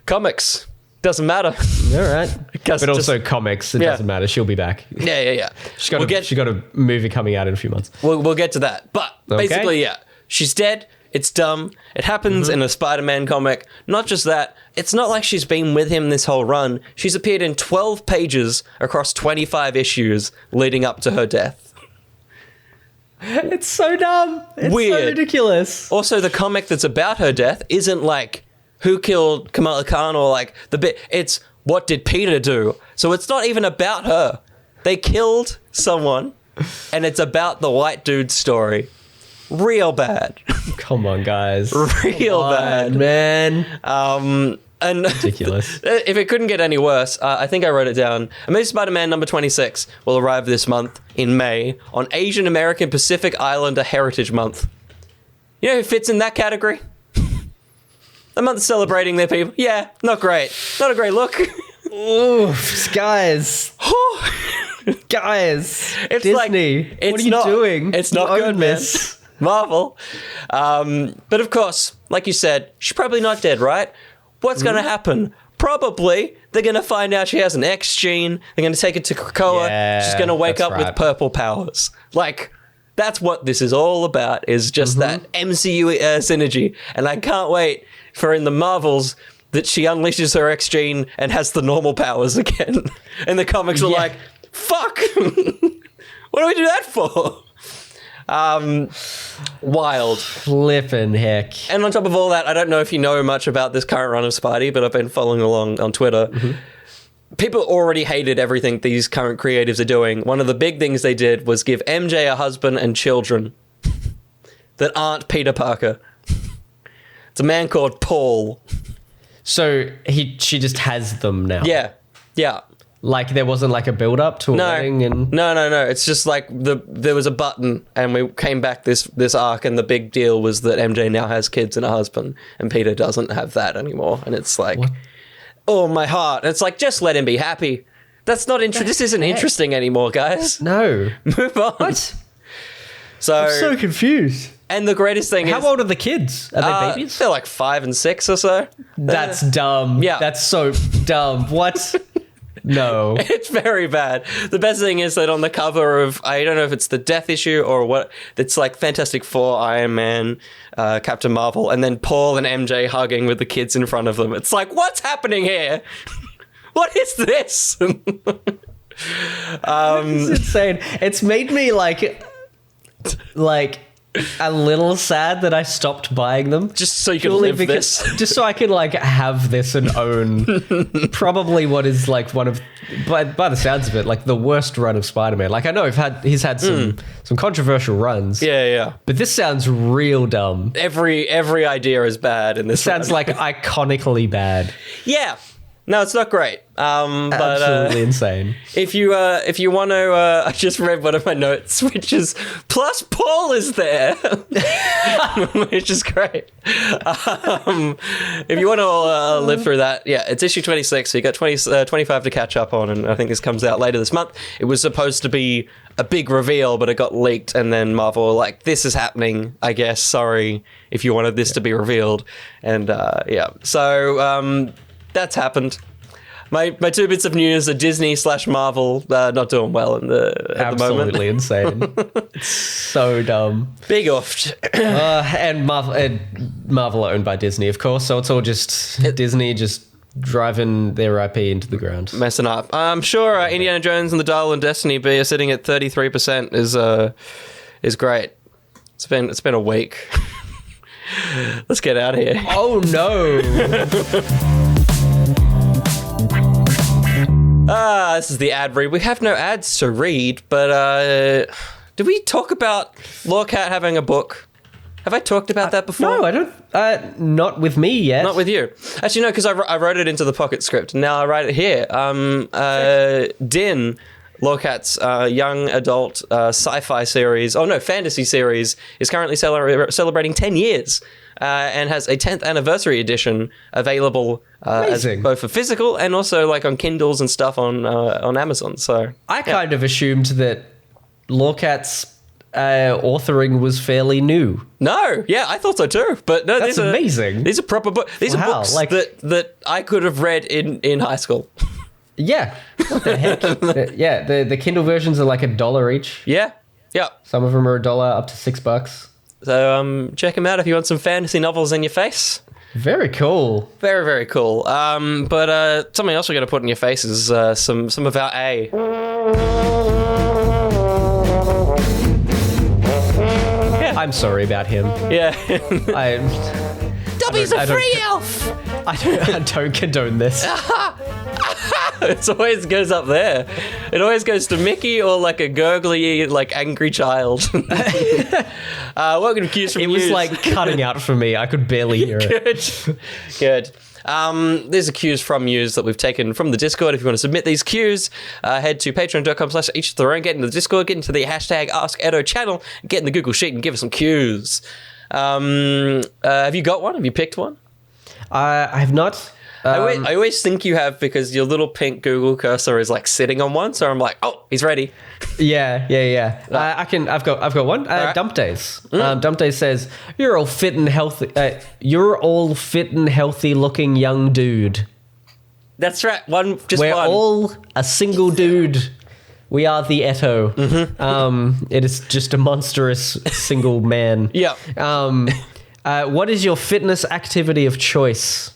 Speaker 1: Comics. Doesn't matter.
Speaker 2: All right. But also comics. It doesn't matter. She'll be back.
Speaker 1: Yeah.
Speaker 2: She's got a movie coming out in a few months.
Speaker 1: We'll get to that. But basically, she's dead. It's dumb. It happens in a Spider-Man comic. Not just that. It's not like she's been with him this whole run. She's appeared in 12 pages across 25 issues leading up to her death.
Speaker 2: It's so dumb. It's
Speaker 1: weird.
Speaker 2: So ridiculous.
Speaker 1: Also, the comic that's about her death isn't like who killed Kamala Khan or like the bit. It's what did Peter do? So it's not even about her. They killed someone and it's about the white dude's story. Real bad.
Speaker 2: Come on, guys.
Speaker 1: Real bad,
Speaker 2: man.
Speaker 1: And
Speaker 2: ridiculous.
Speaker 1: If it couldn't get any worse, I think I wrote it down. Amazing Spider-Man number 26 will arrive this month in May on Asian American Pacific Islander Heritage Month. You know who fits in that category? The month celebrating their people. Yeah, not great. Not a great look.
Speaker 2: Oof, guys. Guys.
Speaker 1: It's
Speaker 2: Disney.
Speaker 1: Like, it's
Speaker 2: what are you doing?
Speaker 1: It's not good, man. Marvel. But of course, like you said, she's probably not dead, right? What's going to happen? Probably they're going to find out she has an X gene. They're going to take it to Krakoa. She's going to wake up with purple powers. Like, that's what this is all about, is just that MCU synergy. And I can't wait for in the Marvels that she unleashes her X gene and has the normal powers again. And the comics are like, fuck! What do we do that for? Wild.
Speaker 2: Flippin' heck.
Speaker 1: And on top of all that, I don't know if you know much about this current run of Spidey, but I've been following along on Twitter. Mm-hmm. People already hated everything these current creatives are doing. One of the big things they did was give MJ a husband and children that aren't Peter Parker. It's a man called Paul.
Speaker 2: So she just has them now.
Speaker 1: Yeah.
Speaker 2: Like there wasn't like a build up to a wedding and
Speaker 1: No. It's just like there was a button and we came back this arc and the big deal was that MJ now has kids and a husband and Peter doesn't have that anymore. And it's like, what? Oh, my heart. And it's like, just let him be happy. This isn't interesting anymore, guys.
Speaker 2: No.
Speaker 1: Move on.
Speaker 2: What?
Speaker 1: So,
Speaker 2: I'm so confused.
Speaker 1: And the greatest thing is...
Speaker 2: How old are the kids? Are they babies?
Speaker 1: They're like 5 and 6 or so.
Speaker 2: That's dumb.
Speaker 1: Yeah.
Speaker 2: That's so dumb. What? No.
Speaker 1: It's very bad. The best thing is that on the cover of, I don't know if it's the Death issue or what, it's like Fantastic Four, Iron Man, Captain Marvel, and then Paul and MJ hugging with the kids in front of them. It's like, what's happening here? What is this?
Speaker 2: It's insane. It's made me like a little sad that I stopped buying them.
Speaker 1: Just so you can live this.
Speaker 2: Just so I can like have this and own probably what is like one of, by the sounds of it, like the worst run of Spider-Man. Like I know he's had some controversial runs.
Speaker 1: Yeah.
Speaker 2: But this sounds real dumb.
Speaker 1: Every idea is bad in this.
Speaker 2: It sounds like iconically bad.
Speaker 1: Yeah. No, it's not great.
Speaker 2: Absolutely insane.
Speaker 1: If you want to, I just read one of my notes, which is plus Paul is there, which is great. If you want to live through that, yeah, it's issue 26. So you got 25 to catch up on, and I think this comes out later this month. It was supposed to be a big reveal, but it got leaked, and then Marvel were like, "This is happening, I guess. Sorry if you wanted this to be revealed," and so. That's happened. My 2 bits of news are Disney/Marvel not doing well at the moment.
Speaker 2: Absolutely insane. It's so dumb.
Speaker 1: Big oofed.
Speaker 2: And Marvel are owned by Disney, of course, so it's all just Disney just driving their IP into the ground.
Speaker 1: Messing up. I'm sure Indiana Jones and the Dial and Destiny B sitting at 33% is great. It's been a week. Let's get out of here.
Speaker 2: Oh no.
Speaker 1: This is the ad read. We have no ads to read, but did we talk about Lawcat having a book? Have I talked about that before?
Speaker 2: No, I don't. Not with me yet.
Speaker 1: Not with you. Actually, no, because I wrote it into the pocket script, and now I write it here. Din, Lawcat's young adult sci-fi series, fantasy series, is currently celebrating 10 years. And has a 10th anniversary edition available as both a physical and also like on Kindles and stuff on Amazon. So
Speaker 2: I kind of assumed that Lawcat's authoring was fairly new.
Speaker 1: No, yeah, I thought so too. But no,
Speaker 2: that's amazing.
Speaker 1: These are proper books. These are books like that I could have read in high school.
Speaker 2: Yeah, what the heck? The Kindle versions are like $1 each.
Speaker 1: Yeah.
Speaker 2: Some of them are $1 up to $6.
Speaker 1: So check them out if you want some fantasy novels in your face.
Speaker 2: Very cool.
Speaker 1: Very, very cool. But something else we're going to put in your face is some of our A.
Speaker 2: Yeah. I'm sorry about him.
Speaker 1: Yeah.
Speaker 2: Dobby's
Speaker 1: a free elf!
Speaker 2: I don't condone this.
Speaker 1: It always goes up there. It always goes to Mickey or like a gurgly, like angry child. Welcome to Cues From Youse.
Speaker 2: It was like cutting out for me. I could barely hear it.
Speaker 1: Good. These are cues from Youse that we've taken from the Discord. If you want to submit these cues, head to patreon.com/each get into the Discord, get into the hashtag AskEtto channel, get in the Google Sheet and give us some cues. Have you got one? Have you picked one?
Speaker 2: I have not.
Speaker 1: I always think you have because your little pink Google cursor is like sitting on one, so I'm like, oh, he's ready.
Speaker 2: Yeah. I've got one.
Speaker 1: Right.
Speaker 2: Dump Days. Dump Days says you're all fit and healthy. You're all fit and healthy looking young dude.
Speaker 1: That's right.
Speaker 2: We're all a single dude. We are the ETTO. Mm-hmm. It is just a monstrous single man.
Speaker 1: Yeah.
Speaker 2: What is your fitness activity of choice?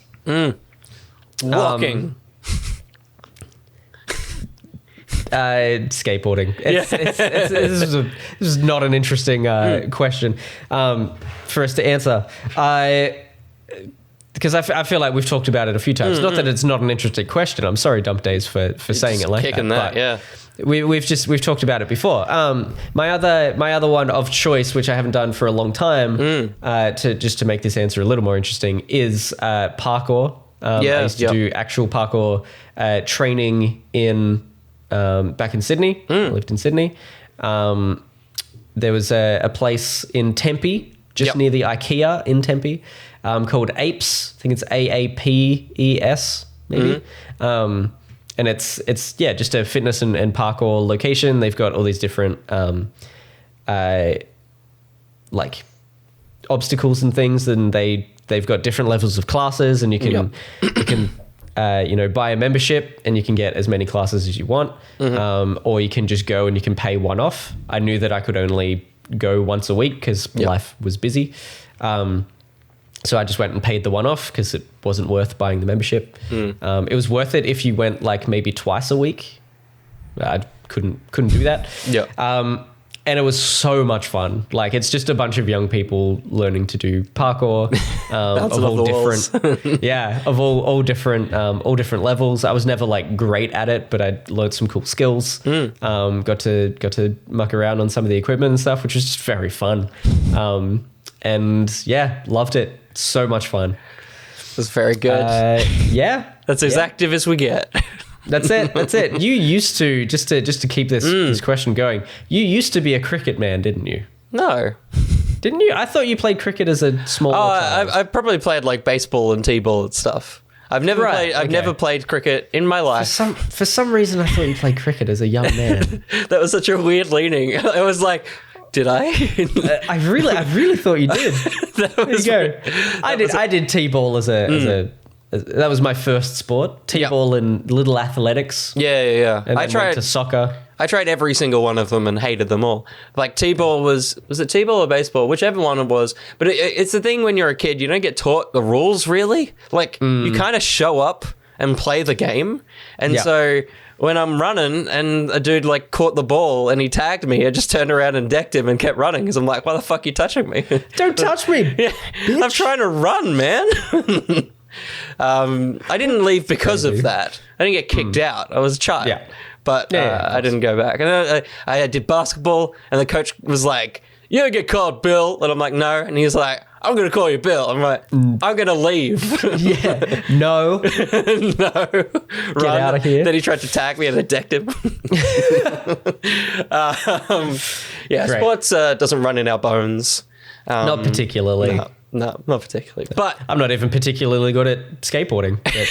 Speaker 2: Skateboarding. This is not an interesting question for us to answer. Because I feel like we've talked about it a few times. Not that it's not an interesting question. I'm sorry, Dump Days, for saying it like
Speaker 1: kicking
Speaker 2: that.
Speaker 1: Yeah.
Speaker 2: We've talked about it before. My other one of choice, which I haven't done for a long time, to make this answer a little more interesting, is parkour. I used to do actual parkour training in back in Sydney. I lived in Sydney. There was a place in Tempe, just near the IKEA in Tempe, called Apes. I think it's AAPES, maybe. And it's just a fitness and parkour location. They've got all these different like obstacles and things, and they've got different levels of classes, and you can buy a membership and you can get as many classes as you want, or you can just go and you can pay one off. I knew that I could only go once a week because life was busy. So I just went and paid the one off because it wasn't worth buying the membership. It was worth it if you went like maybe twice a week. I couldn't do that. And it was so much fun. Like, it's just a bunch of young people learning to do parkour of all different, of all different levels. I was never like great at it, but I learned some cool skills. Got to muck around on some of the equipment and stuff, which was just very fun. And loved it. So much fun.
Speaker 1: It was very good. That's as active as we get.
Speaker 2: That's it. You used to, just to keep this question going, you used to be a cricket man, didn't you?
Speaker 1: No.
Speaker 2: Didn't you? I thought you played cricket as a small child.
Speaker 1: I probably played like baseball and t-ball and stuff. I've never played cricket in my life.
Speaker 2: For some reason, I thought you played cricket as a young man.
Speaker 1: That was such a weird leaning. It was like, did I?
Speaker 2: I really thought you did. There you go. I did t-ball as that was my first sport. T-ball and little athletics.
Speaker 1: Yeah.
Speaker 2: And then went to soccer.
Speaker 1: I tried every single one of them and hated them all. Like t-ball was it t-ball or baseball? Whichever one it was. But it's the thing when you're a kid, you don't get taught the rules really. Like you kind of show up and play the game. And so when I'm running and a dude like caught the ball and he tagged me, I just turned around and decked him and kept running because I'm like, why the fuck are you touching me?
Speaker 2: Don't touch me.
Speaker 1: I'm trying to run, man. I didn't leave because of that. I didn't get kicked out. I was a child. But I didn't go back. And I did basketball and the coach was like, you don't get called Bill. And I'm like, no. And he was like, I'm going to call you Bill. I'm like, I'm going to leave.
Speaker 2: No.
Speaker 1: No. Get
Speaker 2: out of here.
Speaker 1: Then he tried to tag me and I decked him. Sports doesn't run in our bones.
Speaker 2: Not particularly.
Speaker 1: No, not particularly. But
Speaker 2: I'm not even particularly good at skateboarding. But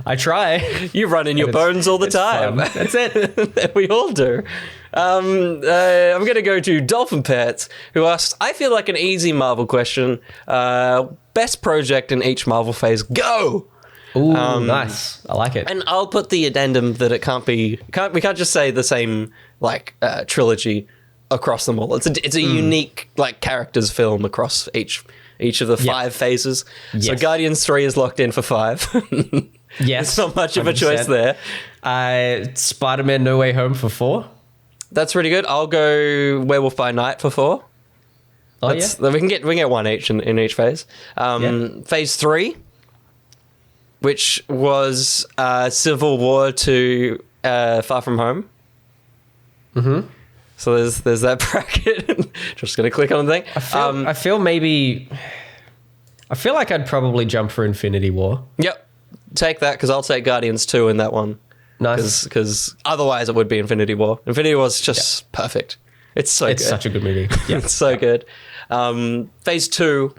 Speaker 2: I try.
Speaker 1: You run in your bones all the time.
Speaker 2: Fun. That's it.
Speaker 1: We all do. I'm going to go to Dolphin Pets, who asked, I feel like an easy Marvel question. Best project in each Marvel phase. Go!
Speaker 2: Ooh, nice. I like it.
Speaker 1: And I'll put the addendum that we can't just say the same trilogy across them all. It's a unique characters film across each of the 5 phases. Yes. So Guardians 3 is locked in for 5.
Speaker 2: Yes.
Speaker 1: It's not much of a choice there.
Speaker 2: Spider-Man No Way Home for 4.
Speaker 1: That's pretty good. I'll go Werewolf by Night for 4. We can get one each in each phase. Phase 3, which was Civil War to Far From Home. Mm-hmm. So there's that bracket. Just going to click on the thing.
Speaker 2: I feel like I'd probably jump for Infinity War.
Speaker 1: Yep. Take that because I'll take Guardians 2 in that one.
Speaker 2: Nice.
Speaker 1: Because otherwise it would be Infinity War. Infinity War is just perfect. It's good.
Speaker 2: It's such a good movie. Yeah.
Speaker 1: It's so good. Phase 2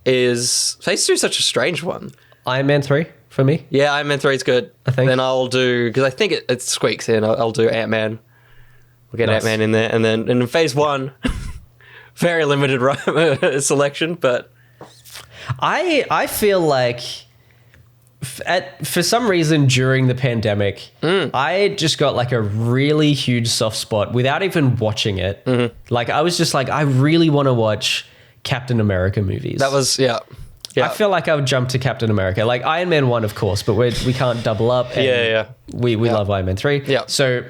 Speaker 1: is such a strange one.
Speaker 2: Iron Man 3 for me.
Speaker 1: Yeah, Iron Man 3 is good.
Speaker 2: I think.
Speaker 1: Then I'll do, because I think it squeaks in, I'll do Ant-Man. We'll get Ant-Man in there. And then in phase 1, very limited selection, but...
Speaker 2: I feel like for some reason during the pandemic, I just got like a really huge soft spot without even watching it. Mm-hmm. Like I was just like, I really want to watch Captain America movies.
Speaker 1: That was,
Speaker 2: I feel like I would jump to Captain America. Like Iron Man 1, of course, but we can't double up. And we love Iron Man 3.
Speaker 1: Yeah.
Speaker 2: So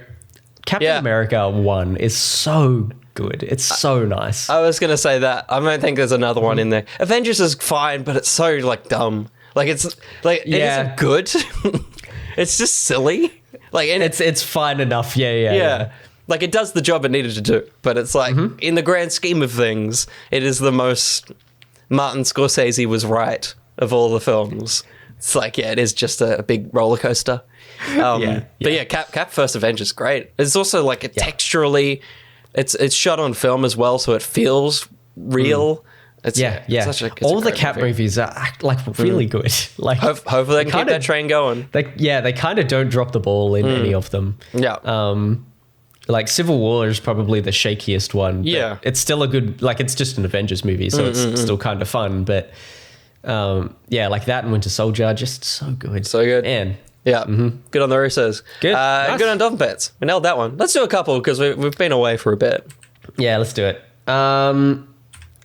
Speaker 2: Captain America 1 is so good. It's so nice.
Speaker 1: I was going to say that. I don't think there's another one in there. Avengers is fine, but it's so like dumb. Like it's like it isn't good. It's just silly. Like and
Speaker 2: it's fine enough. Yeah.
Speaker 1: Like it does the job it needed to do, but it's like in the grand scheme of things, it is the most Martin Scorsese was right of all the films. It's like it is just a big roller coaster. But Cap First Avengers great. It's also like texturally, it's shot on film as well, so it feels real. It's
Speaker 2: all the Cap movies are like really good. Like
Speaker 1: hopefully they can keep that train going.
Speaker 2: They kind of don't drop the ball in any of them.
Speaker 1: Yeah.
Speaker 2: Like Civil War is probably the shakiest one.
Speaker 1: Yeah.
Speaker 2: It's still a good, like it's just an Avengers movie, so it's still kind of fun. But like that and Winter Soldier, just so good.
Speaker 1: So good.
Speaker 2: And
Speaker 1: good on the Russos.
Speaker 2: Good. Nice.
Speaker 1: Good on Dolphin Pets. We nailed that one. Let's do a couple because we've been away for a bit.
Speaker 2: Yeah, let's do it.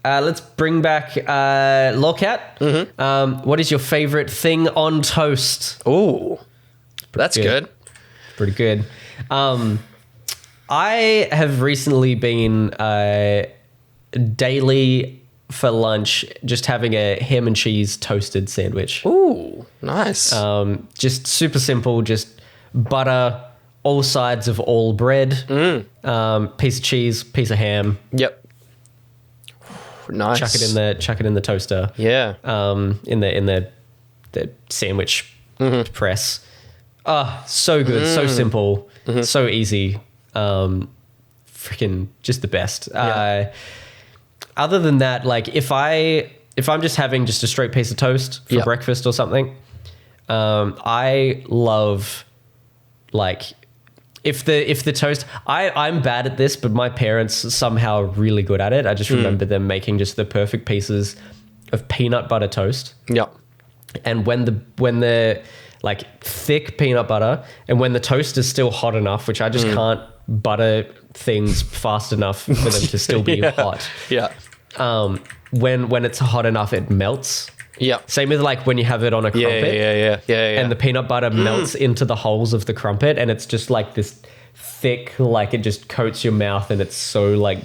Speaker 2: Let's bring back Lawcat. What is your favorite thing on toast?
Speaker 1: Ooh, that's good.
Speaker 2: Pretty good. I have recently been daily for lunch just having a ham and cheese toasted sandwich.
Speaker 1: Ooh, nice.
Speaker 2: Just super simple, just butter, all sides of all bread, piece of cheese, piece of ham.
Speaker 1: Yep. Nice.
Speaker 2: Chuck it in the toaster.
Speaker 1: Yeah.
Speaker 2: In the sandwich press. So good, so simple, so easy. Freaking just the best. Other than that, like if I'm just having just a straight piece of toast for breakfast or something, I love like if the toast, I'm bad at this, but my parents somehow are really good at it. I just remember them making just the perfect pieces of peanut butter toast.
Speaker 1: Yep.
Speaker 2: And when the like thick peanut butter and when the toast is still hot enough, which I just can't butter things fast enough for them to still be hot.
Speaker 1: Yeah.
Speaker 2: When it's hot enough, it melts.
Speaker 1: Yeah.
Speaker 2: Same with like when you have it on a crumpet.
Speaker 1: Yeah.
Speaker 2: And the peanut butter melts into the holes of the crumpet, and it's just like this thick, like it just coats your mouth, and it's so like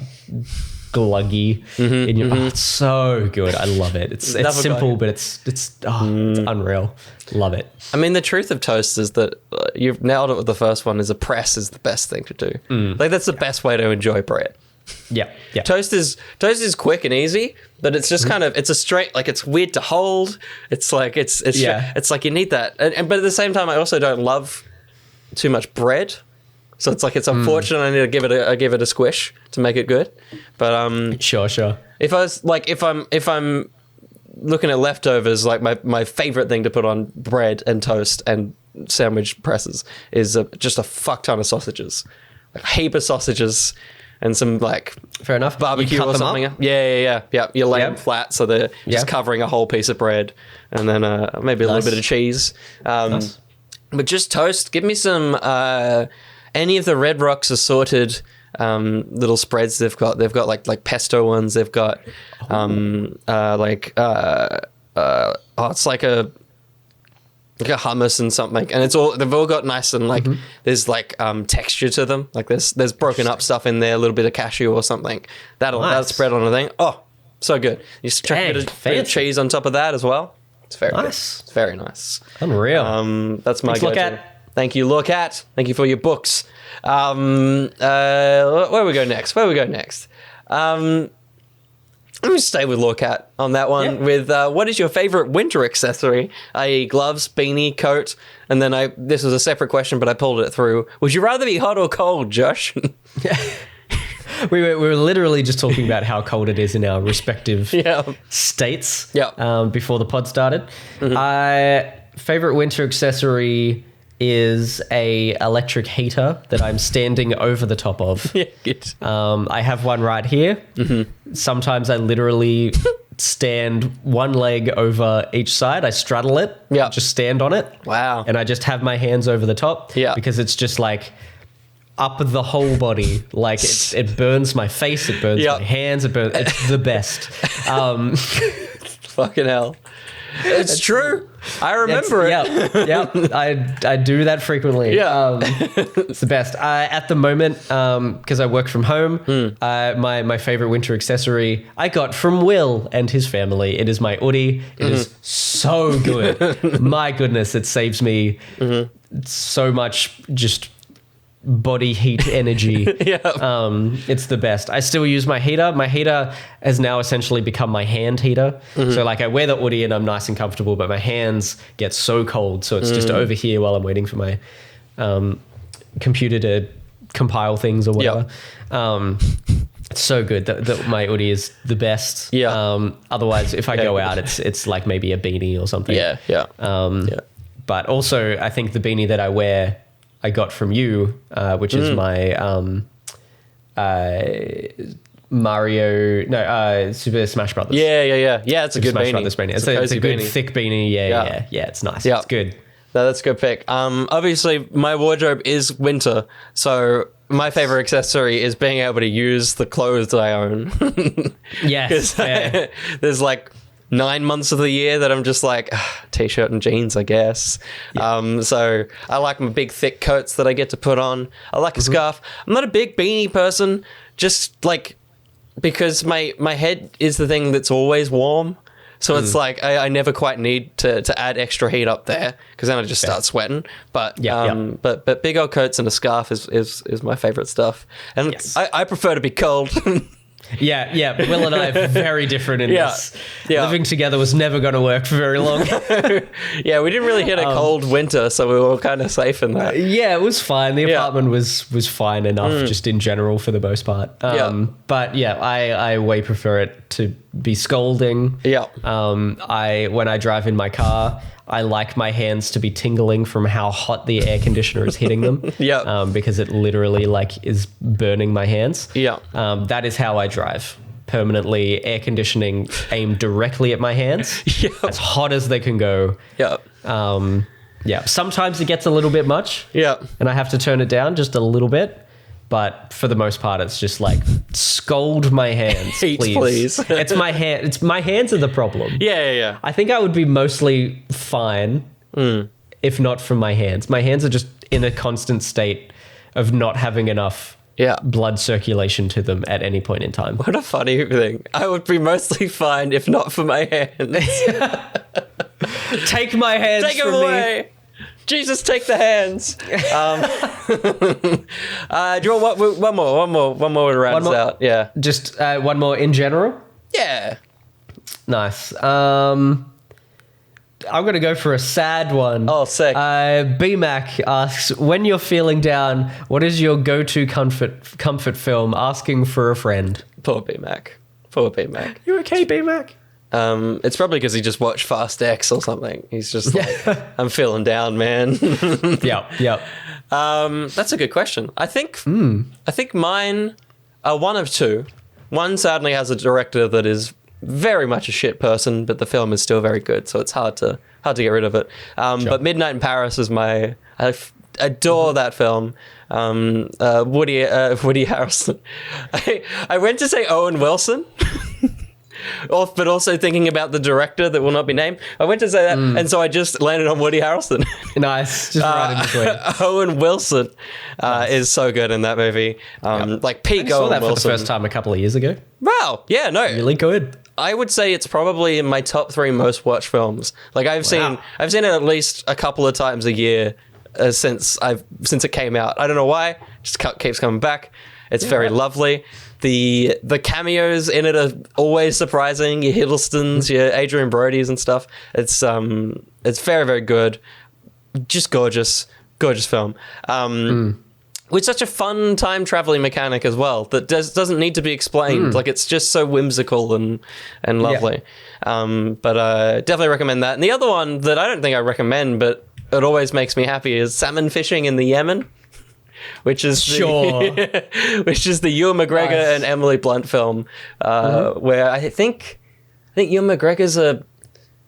Speaker 2: gluggy in your mouth. It's so good. I love it. It's simple, but it's unreal. Love it.
Speaker 1: I mean, the truth of toast is that you've nailed it with the first one. Is a press is the best thing to do. Like that's the best way to enjoy bread.
Speaker 2: Yeah.
Speaker 1: Toast is quick and easy, but it's just kind of it's a straight, like it's weird to hold. It's like it's like you need that, but at the same time, I also don't love too much bread, so it's like it's unfortunate. I need to give it a squish to make it good. But
Speaker 2: sure.
Speaker 1: If I was like if I'm looking at leftovers, like my favorite thing to put on bread and toast and sandwich presses is just a fuck ton of sausages, like a heap of sausages. And some like
Speaker 2: fair enough
Speaker 1: barbecue or something. Yeah. You lay them flat so they're just covering a whole piece of bread, and then maybe a little bit of cheese. But just toast. Give me some any of the Red Rock's assorted little spreads they've got. They've got like pesto ones. They've got it's like a hummus and something, and they've all got nice and like there's like texture to them, like there's broken up stuff in there, a little bit of cashew or something that'll spread on a thing. Oh, so good. You just chuck a bit of cheese on top of that as well. It's very nice. It's very nice.
Speaker 2: Unreal.
Speaker 1: That's my go-to. Thank you, Lawcat. Thank you for your books. Where we go next? Let me stay with Lawcat on that one with what is your favorite winter accessory, i.e. gloves, beanie, coat, and then this was a separate question, but I pulled it through. Would you rather be hot or cold, Josh?
Speaker 2: We were literally just talking about how cold it is in our respective states before the pod started. Favorite winter accessory is a electric heater that I'm standing over the top of.
Speaker 1: Good.
Speaker 2: I have one right here. Sometimes I literally stand one leg over each side. I straddle it, just stand on it.
Speaker 1: Wow.
Speaker 2: And I just have my hands over the top because it's just like up the whole body. Like it burns my face, it burns my hands, it's the best.
Speaker 1: Fucking hell. It's true. I remember it.
Speaker 2: Yeah. I do that frequently.
Speaker 1: Yeah.
Speaker 2: It's the best. At the moment, because I work from home, my favorite winter accessory I got from Will and his family. It is my hoodie. It is so good. My goodness, it saves me so much just body heat energy. It's the best. I still use my heater. My heater has now essentially become my hand heater. So like I wear the hoodie and I'm nice and comfortable, but my hands get so cold. So it's just over here while I'm waiting for my computer to compile things or whatever. It's so good. My hoodie is the best. Otherwise, if I go out, it's like maybe a beanie or something. But also, I think the beanie that I wear, I got from you, which is my Super Smash Brothers.
Speaker 1: Yeah, it's a good
Speaker 2: Smash
Speaker 1: beanie.
Speaker 2: Brothers beanie. It's a good beanie. Thick beanie. Yeah, it's nice.
Speaker 1: Yeah.
Speaker 2: It's good.
Speaker 1: No, that's a good pick. Obviously, my wardrobe is winter, so my favorite accessory is being able to use the clothes I own.
Speaker 2: Yes.
Speaker 1: There's like 9 months of the year that I'm just like t-shirt and jeans, I guess. So I like my big thick coats that I get to put on. I like a scarf. I'm not a big beanie person, just like because my head is the thing that's always warm. So it's like I never quite need to add extra heat up there because then I just start sweating. But but big old coats and a scarf is my favorite stuff. And I prefer to be cold.
Speaker 2: Yeah. Will and I are very different in this. Living together was never going to work for very long.
Speaker 1: Yeah, we didn't really hit a cold winter, so we were kind of safe in that.
Speaker 2: Yeah, it was fine. The apartment was fine enough, just in general for the most part. But yeah, I way prefer it to be scalding.
Speaker 1: Yeah.
Speaker 2: When I drive in my car, I like my hands to be tingling from how hot the air conditioner is hitting them. Because it literally is burning my hands. That is how I drive. Permanently air conditioning aimed directly at my hands. As hot as they can go. Sometimes it gets a little bit much. And I have to turn it down just a little bit. But for the most part, it's just like scald my hands, please. It's my hand. It's my hands are the problem.
Speaker 1: Yeah.
Speaker 2: I think I would be mostly fine if not for my hands. My hands are just in a constant state of not having enough blood circulation to them at any point in time.
Speaker 1: What a funny thing. I would be mostly fine if not for my hands.
Speaker 2: Take my hands
Speaker 1: Take them away. Me. Jesus, take the hands. Do you want one more to round us out? Yeah.
Speaker 2: Just one more in general?
Speaker 1: Yeah.
Speaker 2: Nice. I'm going to go for a sad one.
Speaker 1: Oh, sick.
Speaker 2: BMac asks, when you're feeling down, what is your go-to comfort film? Asking for a friend.
Speaker 1: Poor BMac. Poor BMac.
Speaker 2: You okay, BMac?
Speaker 1: It's probably because he just watched Fast X or something. He's just like, I'm feeling down, man.
Speaker 2: Yep.
Speaker 1: That's a good question. I think mine are one of two. One sadly has a director that is very much a shit person, but the film is still very good, so it's hard to get rid of it. But Midnight in Paris is I adore that film. Woody Harrelson. I went to say Owen Wilson. But also thinking about the director that will not be named. I went to say that, and so I just landed on Woody Harrelson.
Speaker 2: Nice. Just right in between.
Speaker 1: Owen Wilson is so good in that movie. Like peak Owen Wilson. I saw that for the
Speaker 2: first time a couple of years ago.
Speaker 1: Wow. Yeah, no.
Speaker 2: Really good.
Speaker 1: I would say it's probably in my top 3 most watched films. Like I've seen it at least a couple of times a year since it came out. I don't know why. Just keeps coming back. It's very lovely. The cameos in it are always surprising. Your Hiddlestons, your Adrian Brody's and stuff. It's very, very good. Just gorgeous film. With such a fun time traveling mechanic as well that doesn't need to be explained. Like it's just so whimsical and lovely. But definitely recommend that. And the other one that I don't think I recommend, but it always makes me happy is salmon fishing in the Yemen. Which is the Ewan McGregor and Emily Blunt film, where I think Ewan McGregor's a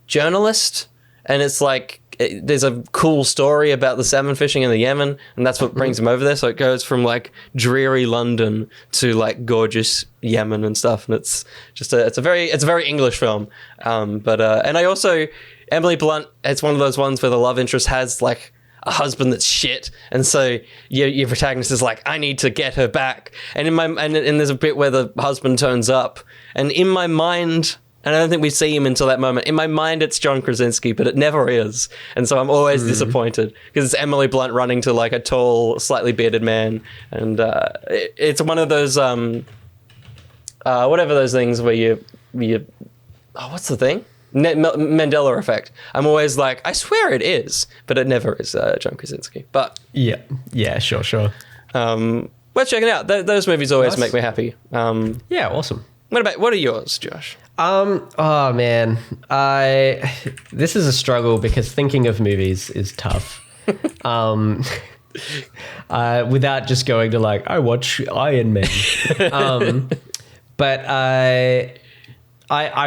Speaker 1: journalist, and it's like there's a cool story about the salmon fishing in the Yemen, and that's what brings him over there. So it goes from like dreary London to like gorgeous Yemen and stuff, and it's a very English film. And I also, Emily Blunt, it's one of those ones where the love interest has like a husband that's shit, and so your protagonist is like, I need to get her back. And and there's a bit where the husband turns up, and in my mind, and I don't think we see him until that moment. In my mind, it's John Krasinski, but it never is. And so I'm always disappointed because it's Emily Blunt running to like a tall, slightly bearded man. And it's one of those, whatever those things where you what's the thing? Mandela effect. I'm always like, I swear it is, but it never is John Krasinski. But
Speaker 2: yeah, sure.
Speaker 1: Worth checking out. Those movies always make me happy.
Speaker 2: Yeah, awesome.
Speaker 1: What are yours, Josh?
Speaker 2: Oh man, this is a struggle because thinking of movies is tough. Without just going to like, I watch Iron Man. But I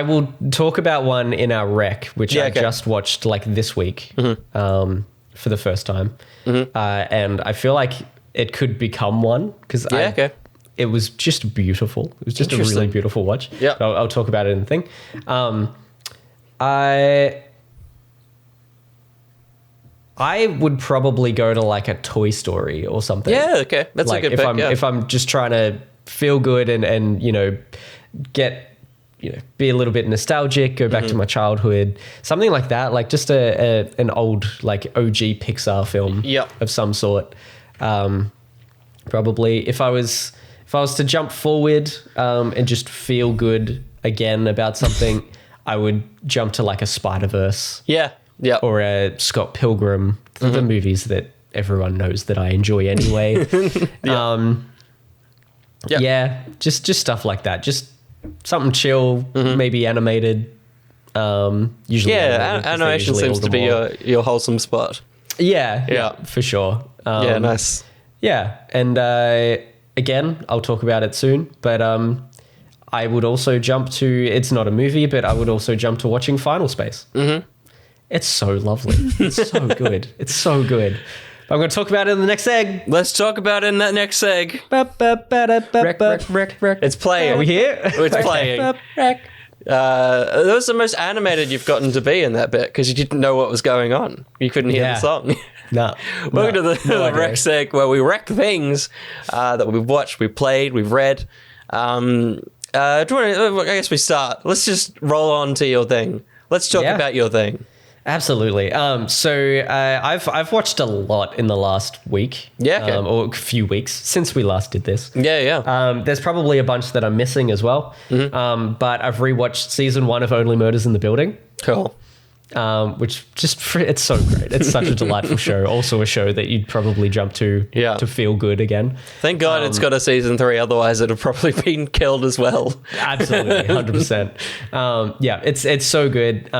Speaker 2: will talk about one in our rec, which I just watched like this week, for the first time. And I feel like it could become one because it was just beautiful. It was just a really beautiful watch.
Speaker 1: Yeah,
Speaker 2: I'll talk about it in the thing. I would probably go to like a Toy Story or something.
Speaker 1: Yeah, okay, that's like a good pick.
Speaker 2: If I'm just trying to feel good and get be a little bit nostalgic, go back to my childhood, something like that. Like just an old like OG Pixar film of some sort. Probably if I was to jump forward and just feel good again about something, I would jump to like a Spider-Verse.
Speaker 1: Yeah.
Speaker 2: Or a Scott Pilgrim, the movies that everyone knows that I enjoy anyway. Just stuff like that. Just something chill, maybe animated. Usually
Speaker 1: animation seems to be your wholesome spot.
Speaker 2: Yeah, for sure.
Speaker 1: Nice.
Speaker 2: Yeah, and again, I'll talk about it soon, but I would also jump to, it's not a movie, but I would also jump to watching Final Space. It's so lovely. It's so good. It's so good. I'm going to talk about it in the next egg.
Speaker 1: Let's talk about it in that next egg. It's playing.
Speaker 2: Are we here?
Speaker 1: It's playing. That was the most animated you've gotten to be in that bit because you didn't know what was going on. You couldn't hear the song. Welcome to the rec seg where we wreck things that we've watched, we've played, we've read. I guess we start. Let's just roll on to your thing. Let's talk about your thing.
Speaker 2: Absolutely. So I've watched a lot in the last week, or a few weeks since we last did this. There's probably a bunch that I'm missing as well. But I've rewatched season 1 of Only Murders in the Building.
Speaker 1: Cool.
Speaker 2: Which it's so great. It's such a delightful show. Also a show that you'd probably jump to feel good again.
Speaker 1: Thank God it's got a season 3. Otherwise it'd have probably been killed as well.
Speaker 2: Absolutely. 100%. It's so good.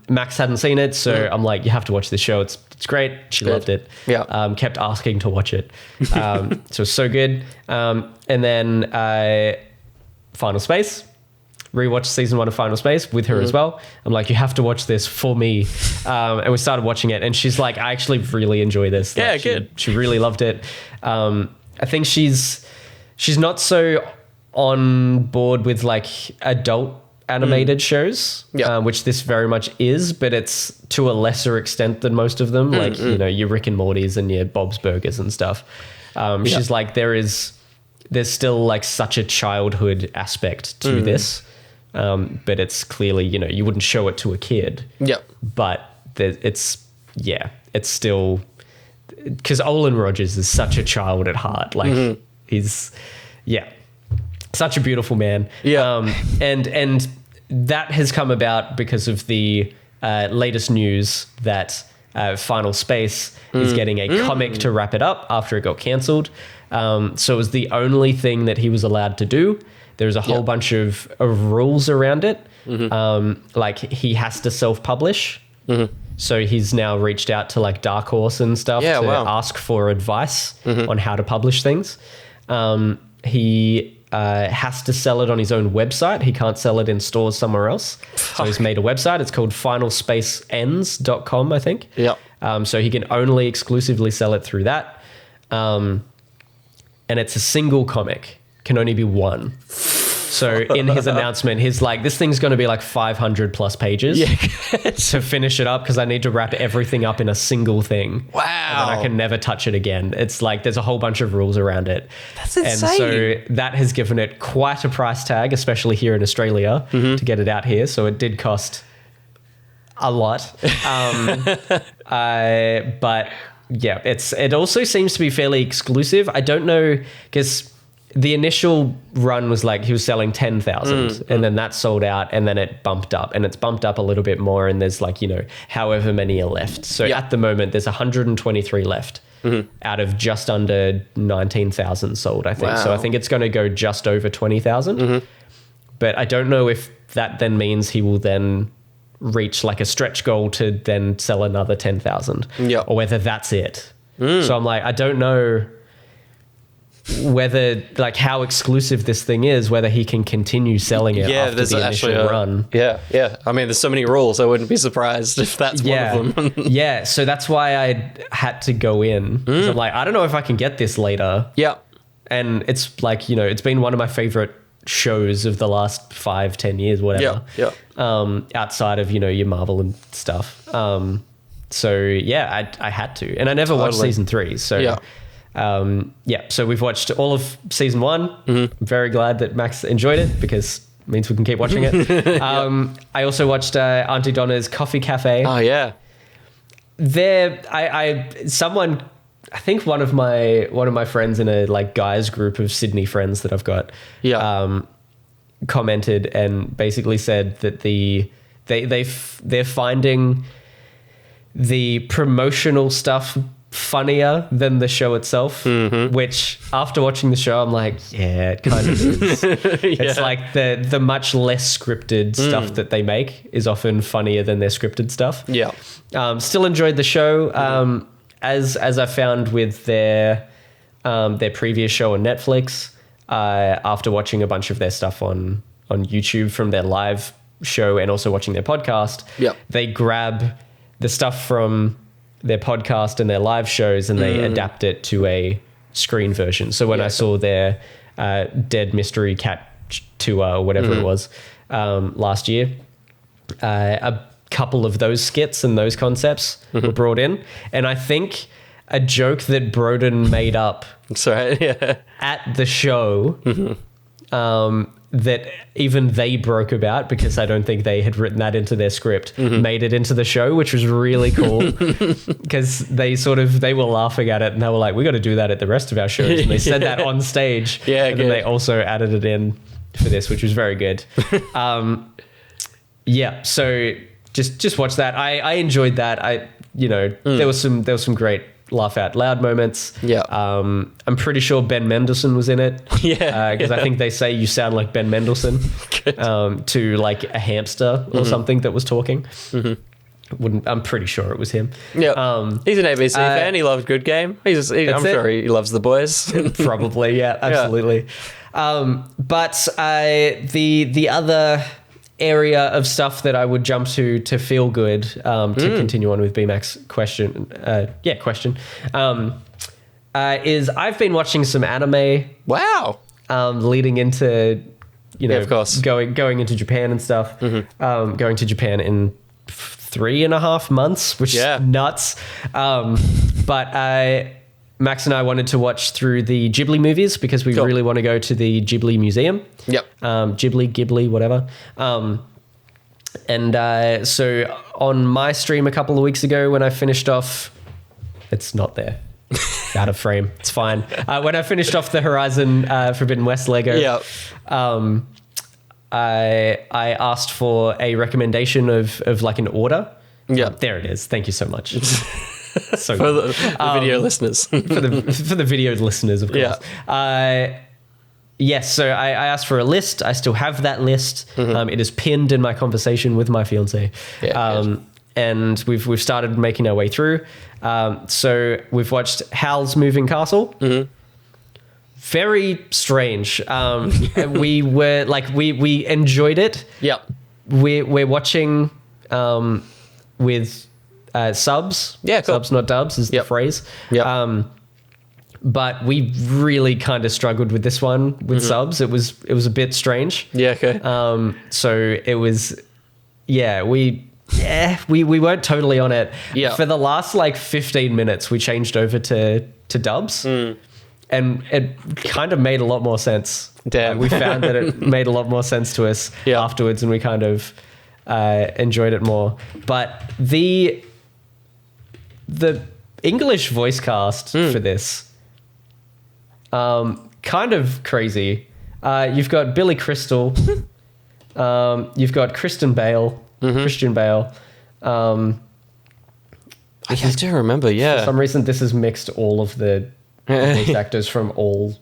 Speaker 2: Max hadn't seen it. So I'm like, you have to watch this show. It's great. She loved it. Kept asking to watch it. So it's so good. And then Final Space. Rewatched season 1 of Final Space with her as well. I'm like, you have to watch this for me. And we started watching it and she's like, I actually really enjoy this.
Speaker 1: Yeah,
Speaker 2: like,
Speaker 1: good.
Speaker 2: She really loved it. I think she's not so on board with like adult animated shows, which this very much is, but it's to a lesser extent than most of them. Like, your Rick and Morty's and your Bob's Burgers and stuff. She's like, there's still like such a childhood aspect to this. But it's clearly, you wouldn't show it to a kid. But it's still, because Olin Rogers is such a child at heart. Like he's, such a beautiful man. And that has come about because of the latest news that Final Space is getting a comic to wrap it up after it got cancelled. So it was the only thing that he was allowed to do. There's a whole bunch of rules around it. Like he has to self-publish. So he's now reached out to like Dark Horse and stuff to ask for advice on how to publish things. He has to sell it on his own website. He can't sell it in stores somewhere else. So he's made a website. It's called finalspaceends.com, I think.
Speaker 1: Yeah.
Speaker 2: So he can only exclusively sell it through that. And it's a single comic, can only be one. So in his announcement, he's like, this thing's going to be like 500 plus pages to finish it up because I need to wrap everything up in a single thing.
Speaker 1: Wow.
Speaker 2: And then I can never touch it again. It's like there's a whole bunch of rules around it.
Speaker 1: That's insane.
Speaker 2: And so that has given it quite a price tag, especially here in Australia, to get it out here. So it did cost a lot. But yeah, it also seems to be fairly exclusive. I don't know, because the initial run was like he was selling 10,000 and then that sold out and then it bumped up and it's bumped up a little bit more and there's like, however many are left. So at the moment there's 123 left out of just under 19,000 sold, I think. Wow. So I think it's going to go just over 20,000. But I don't know if that then means he will then reach like a stretch goal to then sell another 10,000 or whether that's it. So I'm like, I don't know whether like how exclusive this thing is, whether he can continue selling it after the initial run.
Speaker 1: Yeah. I mean, there's so many rules. I wouldn't be surprised if that's one of them.
Speaker 2: Yeah. So that's why I had to go in. I'm like, I don't know if I can get this later.
Speaker 1: Yeah.
Speaker 2: And it's like, it's been one of my favorite shows of the last 5-10 years, whatever.
Speaker 1: Yeah.
Speaker 2: Outside of, your Marvel and stuff. So yeah, I had to, and I never watched season 3. So so we've watched all of season 1. I'm very glad that Max enjoyed it because it means we can keep watching it. I also watched Auntie Donna's Coffee Cafe.
Speaker 1: Oh yeah.
Speaker 2: I think one of my friends in a like guys group of Sydney friends that I've got commented and basically said that they're finding the promotional stuff funnier than the show itself, which after watching the show I'm like, yeah, it kind of is. It's like the much less scripted stuff that they make is often funnier than their scripted stuff. Still enjoyed the show. As I found with their previous show on Netflix, after watching a bunch of their stuff on YouTube from their live show and also watching their podcast, they grab the stuff from their podcast and their live shows and they adapt it to a screen version. So when I saw their Dead Mystery Cat tour or whatever it was last year, a couple of those skits and those concepts were brought in. And I think a joke that Broden made up at the show that even they broke about, because I don't think they had written that into their script, made it into the show, which was really cool because they were laughing at it and they were like, we got to do that at the rest of our shows. And they said that on stage. And then they also added it in for this, which was very good. So just watch that. I enjoyed that. There was some great laugh out loud moments. I'm pretty sure Ben Mendelsohn was in it. Because I think they say you sound like Ben Mendelsohn to like a hamster or something that was talking. I'm pretty sure it was him. He's an
Speaker 1: ABC fan. He loves Good Game. I'm sure he loves the boys.
Speaker 2: Probably, absolutely. But the other area of stuff that I would jump to feel good, to continue on with BMAC's question, is I've been watching some anime.
Speaker 1: Wow.
Speaker 2: Leading into,
Speaker 1: of course,
Speaker 2: going into Japan and stuff. Going to Japan in 3.5 months, which is nuts. But Max and I wanted to watch through the Ghibli movies because we really want to go to the Ghibli Museum. Ghibli, whatever. So on my stream a couple of weeks ago when I finished off, it's not there. Out of frame. It's fine. When I finished off the Horizon Forbidden West Lego, I asked for a recommendation of like an order. There it is. Thank you so much. So
Speaker 1: for the video listeners.
Speaker 2: for the video listeners, of course. Yes, so I asked for a list. I still have that list. It is pinned in my conversation with my fiance. And we've started making our way through. So we've watched Howl's Moving Castle. very strange. We were like, we enjoyed it.
Speaker 1: Yep.
Speaker 2: We're watching with subs.
Speaker 1: Yeah, cool.
Speaker 2: Subs, not dubs, is the phrase.
Speaker 1: Yep.
Speaker 2: But we really kind of struggled with this one with subs. It was a bit strange.
Speaker 1: Yeah, okay.
Speaker 2: So it was, we weren't totally on it.
Speaker 1: Yeah.
Speaker 2: For the last like 15 minutes, we changed over to dubs, and it kind of made a lot more sense.
Speaker 1: Damn.
Speaker 2: We found that it made a lot more sense to us afterwards, and we kind of enjoyed it more. But the English voice cast for this, kind of crazy. You've got Billy Crystal, you've got Christian Bale. I
Speaker 1: do remember,
Speaker 2: For some reason, this has mixed all of the voice actors from all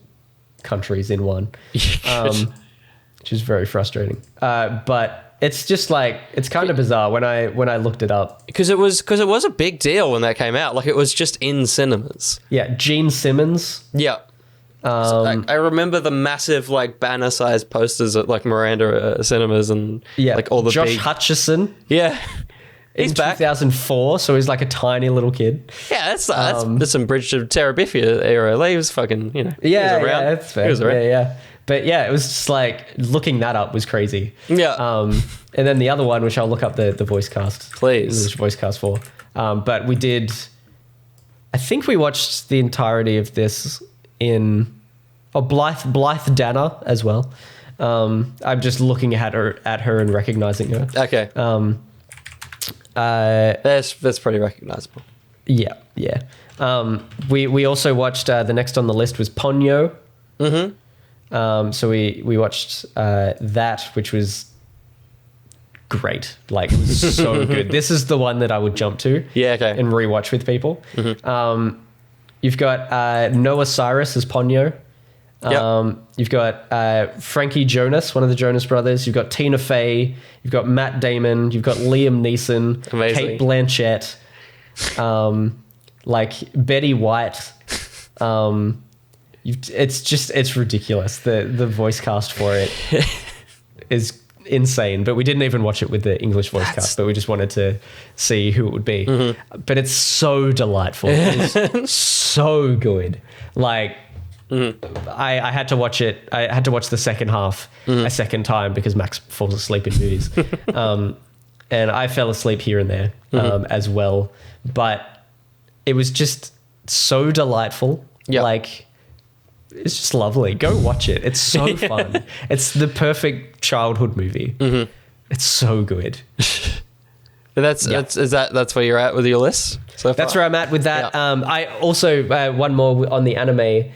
Speaker 2: countries in one, which is very frustrating. But it's just like, it's kind of bizarre when I looked it up.
Speaker 1: Because it was a big deal when that came out. Like, it was just in cinemas.
Speaker 2: Yeah, Gene Simmons.
Speaker 1: Yeah. So I remember the massive like banner-sized posters at like Miranda cinemas and like all the
Speaker 2: Josh Hutcherson.
Speaker 1: Yeah. He's back.
Speaker 2: 2004, so he's like a tiny little kid.
Speaker 1: Yeah, that's some Bridge to Terabithia era. Like, he was fucking, he was around.
Speaker 2: Yeah, that's fair.
Speaker 1: He was around.
Speaker 2: Yeah. But yeah, it was just like, looking that up was crazy.
Speaker 1: Yeah.
Speaker 2: And then the other one, which I'll look up the voice cast.
Speaker 1: Please.
Speaker 2: English voice cast for. But we did, I think we watched the entirety of this in Blythe Danner as well. I'm just looking at her and recognizing her.
Speaker 1: Okay. That's pretty recognizable.
Speaker 2: Yeah. We also watched the next on the list was Ponyo. So we watched that, which was great. Like, it was so good. This is the one that I would jump to.
Speaker 1: Yeah, okay.
Speaker 2: And rewatch with people. You've got Noah Cyrus as Ponyo. You've got Frankie Jonas, one of the Jonas brothers. You've got Tina Fey. You've got Matt Damon. You've got Liam Neeson.
Speaker 1: Amazing.
Speaker 2: Kate Blanchett. Like Betty White. It's ridiculous. The voice cast for it is insane. But we didn't even watch it with the English voice cast, but we just wanted to see who it would be. But it's so delightful. It's so good. Like, I had to watch it. I had to watch the second half a second time because Max falls asleep in movies. And I fell asleep here and there as well. But it was just so delightful. Yep. Like, it's just lovely. Go watch it. It's so fun. It's the perfect childhood movie. It's so good.
Speaker 1: That's where you're at with your list so far?
Speaker 2: That's where I'm at with that. I also, one more on the anime,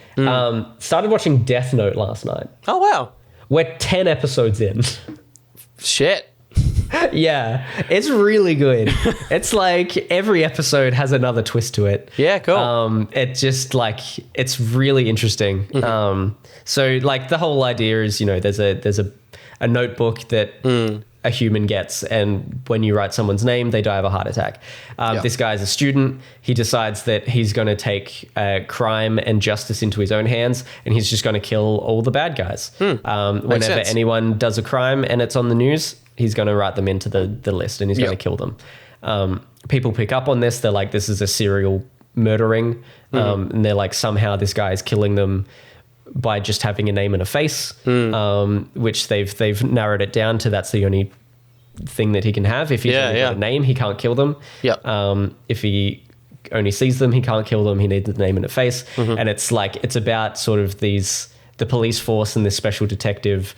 Speaker 2: started watching Death Note last night.
Speaker 1: Oh, wow.
Speaker 2: We're 10 episodes in.
Speaker 1: Shit.
Speaker 2: Yeah, it's really good. It's like every episode has another twist to it.
Speaker 1: Yeah, cool.
Speaker 2: It just like, it's really interesting. So like the whole idea is, there's a notebook that a human gets, and when you write someone's name, they die of a heart attack. This guy's a student. He decides that he's going to take crime and justice into his own hands, and he's just going to kill all the bad guys. Whenever anyone does a crime and it's on the news, he's going to write them into the list, and he's going to kill them. People pick up on this. They're like, this is a serial murdering. And they're like, somehow this guy is killing them by just having a name and a face, which they've narrowed it down to that's the only thing that he can have. If he's only got a name, he can't kill them. If he only sees them, he can't kill them. He needs a name and a face. And it's like, it's about sort of the police force and this special detective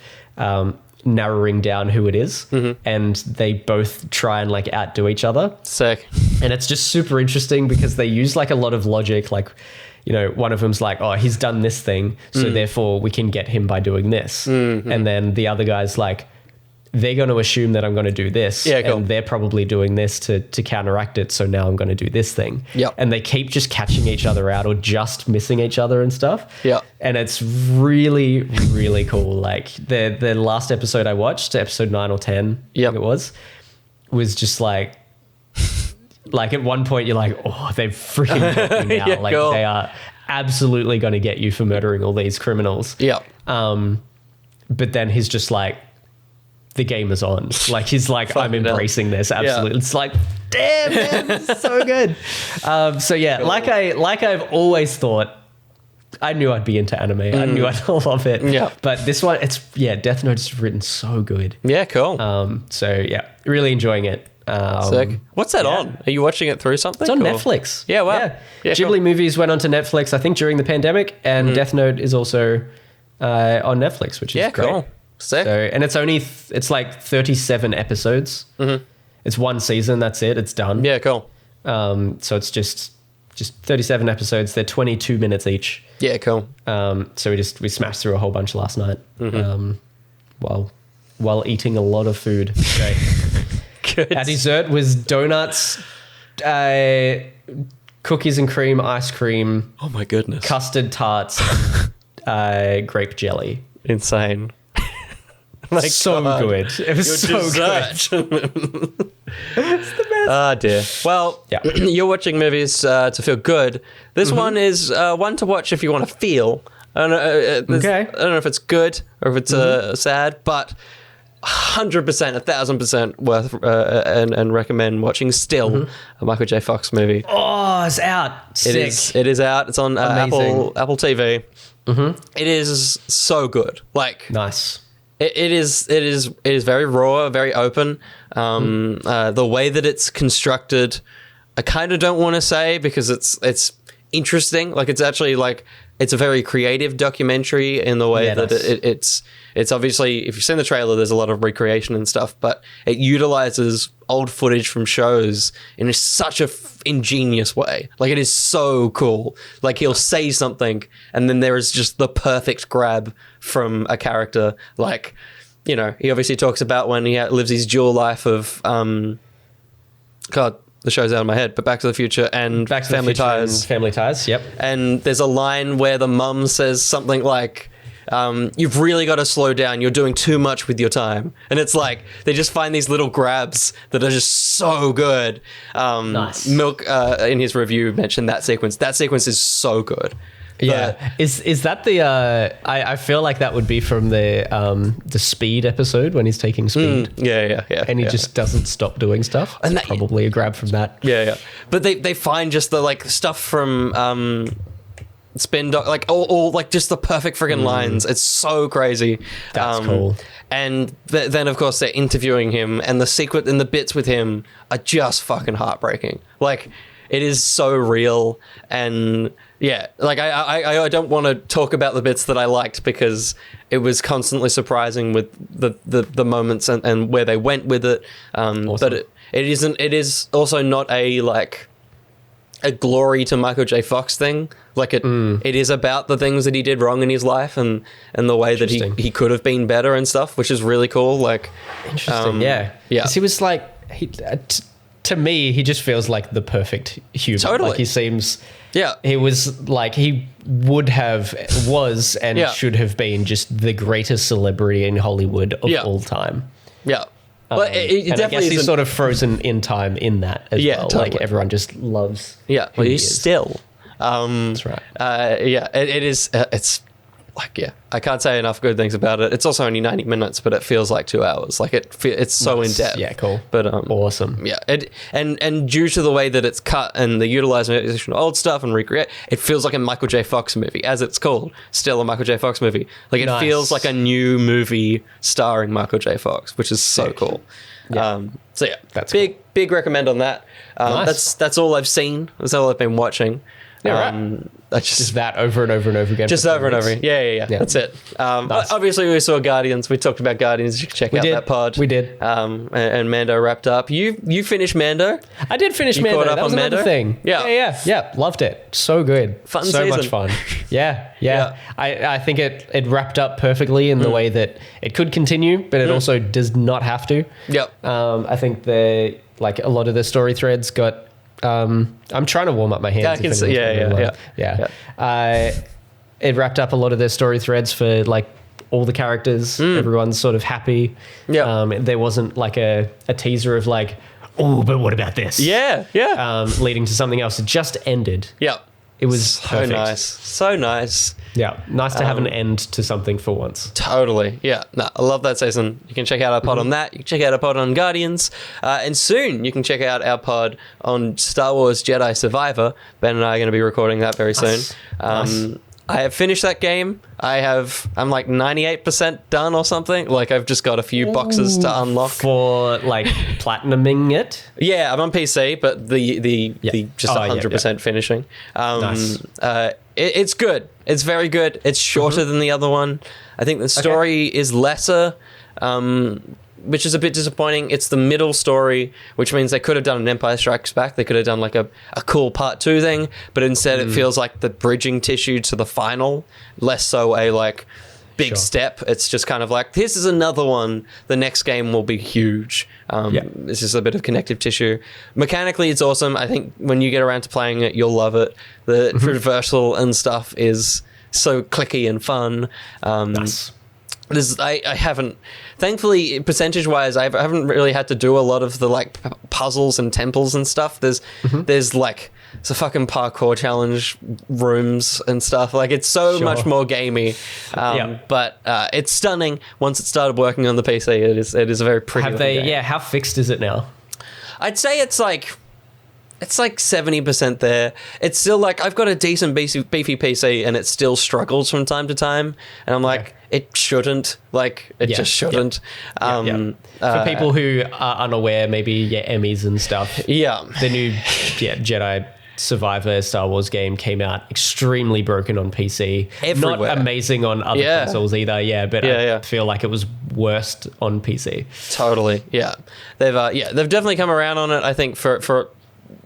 Speaker 2: narrowing down who it is, and they both try and like outdo each other.
Speaker 1: Sick. And
Speaker 2: it's just super interesting because they use like a lot of logic, like, one of them's like, oh, he's done this thing, so therefore we can get him by doing this. And then the other guy's like, they're going to assume that I'm going to do this, and they're probably doing this to counteract it, so now I'm going to do this thing. And they keep just catching each other out or just missing each other and stuff. And it's really, really cool. Like the last episode I watched, episode 9 or 10, I think it was just like at one point you're like, oh, they've freaking got me now. They are absolutely going to get you for murdering all these criminals.
Speaker 1: Yeah.
Speaker 2: But then he's just like, the game is on. Like, he's like, I'm embracing this. Absolutely. Yeah. It's like, damn, man, this is so good. So yeah, like I've always thought, I knew I'd be into anime. I knew I'd love it.
Speaker 1: Yeah.
Speaker 2: But this one, Death Note is written so good.
Speaker 1: Yeah, cool.
Speaker 2: So yeah, really enjoying it.
Speaker 1: Sick. What's that on? Are you watching it through something?
Speaker 2: It's on Netflix.
Speaker 1: Yeah, wow.
Speaker 2: Yeah, Ghibli
Speaker 1: cool.
Speaker 2: movies went onto Netflix, I think, during the pandemic, and Death Note is also on Netflix, which is great.
Speaker 1: Cool. Sick.
Speaker 2: So, and it's only it's like 37 episodes. Mm-hmm. It's one season. That's it. It's done.
Speaker 1: Yeah, cool.
Speaker 2: So it's just 37 episodes. They're 22 minutes each.
Speaker 1: Yeah, cool.
Speaker 2: So we smashed through a whole bunch last night. While eating a lot of food. Great.
Speaker 1: Good.
Speaker 2: Our dessert was donuts, cookies and cream, ice cream.
Speaker 1: Oh my goodness.
Speaker 2: Custard tarts, grape jelly.
Speaker 1: Insane.
Speaker 2: So good. It was so
Speaker 1: dessert.
Speaker 2: good. It's the best.
Speaker 1: Oh dear. Well, you're watching movies to feel good. This one is one to watch if you want to feel. I don't know if it's good or if it's sad, but 100%, 1,000% worth and recommend watching still a Michael J. Fox movie.
Speaker 2: Oh, it's out. Sick.
Speaker 1: It is out. It's on Apple TV. It is so good. Like,
Speaker 2: nice.
Speaker 1: It is very raw, very open. The way that it's constructed, I kind of don't want to say because it's interesting. Like, it's actually like, it's a very creative documentary in the way that it's obviously, if you've seen the trailer, there's a lot of recreation and stuff, but it utilizes old footage from shows in such a ingenious way. Like, it is so cool. Like, he'll say something and then there is just the perfect grab from a character. Like, you know, he obviously talks about when he lives his dual life of, God, the show's out of my head, but Back to the Future and Family Ties.
Speaker 2: Family Ties, yep.
Speaker 1: And there's a line where the mum says something like, you've really got to slow down. You're doing too much with your time. And it's like, they just find these little grabs that are just so good.
Speaker 2: Nice.
Speaker 1: Milk, in his review, mentioned that sequence. That sequence is so good.
Speaker 2: Yeah. Is that the, I feel like that would be from the Speed episode when he's taking speed.
Speaker 1: Yeah.
Speaker 2: And he just doesn't stop doing stuff. And that's probably a grab from that.
Speaker 1: Yeah. But they find just the like stuff from Spin Doc, like all like just the perfect friggin' lines. It's so crazy.
Speaker 2: That's cool.
Speaker 1: And then of course they're interviewing him, and the sequence and the bits with him are just fucking heartbreaking. Like, it is so real. And yeah, like I don't want to talk about the bits that I liked because it was constantly surprising with the moments and where they went with it. Awesome. But it is also not a like a glory to Michael J. Fox thing. Like, it is about the things that he did wrong in his life and the way that he could have been better and stuff, which is really cool. Like,
Speaker 2: interesting. Yeah. Because he was like, to me, he just feels like the perfect human.
Speaker 1: Totally.
Speaker 2: Like, he seems...
Speaker 1: Yeah.
Speaker 2: He was like, he was and should have been just the greatest celebrity in Hollywood of all time.
Speaker 1: Yeah. Well, it
Speaker 2: and
Speaker 1: definitely
Speaker 2: I guess he's sort of frozen in time in that as well.
Speaker 1: Totally.
Speaker 2: Like, everyone just loves.
Speaker 1: Yeah. Well, he's still.
Speaker 2: That's right.
Speaker 1: It is. It's like, I can't say enough good things about it. It's also only 90 minutes, but it feels like 2 hours. Like, it's so in depth.
Speaker 2: Yeah, cool.
Speaker 1: But
Speaker 2: awesome.
Speaker 1: Yeah, and due to the way that it's cut and the utilization of old stuff and recreate, it feels like a Michael J. Fox movie, as it's called. Still a Michael J. Fox movie. Like, it feels like a new movie starring Michael J. Fox, which is so cool. Yeah. So yeah, that's big recommend on that. That's all I've seen. That's all I've been watching.
Speaker 2: Just that over and over and over again.
Speaker 1: Just over and over. Yeah. That's it. Obviously, we saw Guardians. We talked about Guardians. You can check out that pod.
Speaker 2: We did.
Speaker 1: And Mando wrapped up. You finished Mando?
Speaker 2: I did finish Mando. That was another thing. Yeah. Loved it. So good.
Speaker 1: Fun
Speaker 2: so
Speaker 1: season.
Speaker 2: much fun. Yeah. I think it wrapped up perfectly in the way that it could continue, but it also does not have to.
Speaker 1: Yep.
Speaker 2: I think a lot of the story threads got... I'm trying to warm up my hands.
Speaker 1: Yeah, I can see.
Speaker 2: Yeah. It wrapped up a lot of their story threads for like all the characters. Everyone's sort of happy.
Speaker 1: Yeah.
Speaker 2: There wasn't like a teaser of like, oh, but what about this?
Speaker 1: Yeah.
Speaker 2: Leading to something else. It just ended.
Speaker 1: Yeah.
Speaker 2: It was
Speaker 1: so
Speaker 2: perfect.
Speaker 1: nice. So nice.
Speaker 2: Yeah, nice to have an end to something for once.
Speaker 1: Totally. Yeah. No, I love that season. You can check out our pod on that. You can check out our pod on Guardians. And soon you can check out our pod on Star Wars Jedi Survivor. Ben and I are going to be recording that very soon.
Speaker 2: Nice.
Speaker 1: I have finished that game. I'm like 98% done or something. Like I've just got a few boxes to unlock.
Speaker 2: For like platinuming it?
Speaker 1: Yeah, I'm on PC, but the just 100% finishing.
Speaker 2: Nice.
Speaker 1: It's good. It's very good. It's shorter than the other one. I think the story is lesser, which is a bit disappointing. It's the middle story, which means they could have done an Empire Strikes Back. They could have done like a cool part 2 thing, but instead it feels like the bridging tissue to the final, less so a like big step. It's just kind of like, this is another one. The next game will be huge. It's just a bit of connective tissue. Mechanically, it's awesome. I think when you get around to playing it, you'll love it. The reversal and stuff is so clicky and fun.
Speaker 2: Nice.
Speaker 1: I haven't, thankfully, percentage-wise, I haven't really had to do a lot of the like puzzles and temples and stuff. There's like it's a fucking parkour challenge rooms and stuff. Like it's so much more gamey, but it's stunning. Once it started working on the PC, it is a very pretty. Game.
Speaker 2: Yeah, how fixed is it now?
Speaker 1: I'd say it's like 70% there. It's still like I've got a decent beefy PC and it still struggles from time to time, and I'm like. It shouldn't. Like, it just shouldn't.
Speaker 2: For people who are unaware, maybe Emmys and stuff. Yeah. The new Jedi Survivor Star Wars game came out extremely broken on PC.
Speaker 1: Everywhere.
Speaker 2: Not amazing on other consoles either, but I feel like it was worst on PC.
Speaker 1: Totally, yeah. They've definitely come around on it. I think for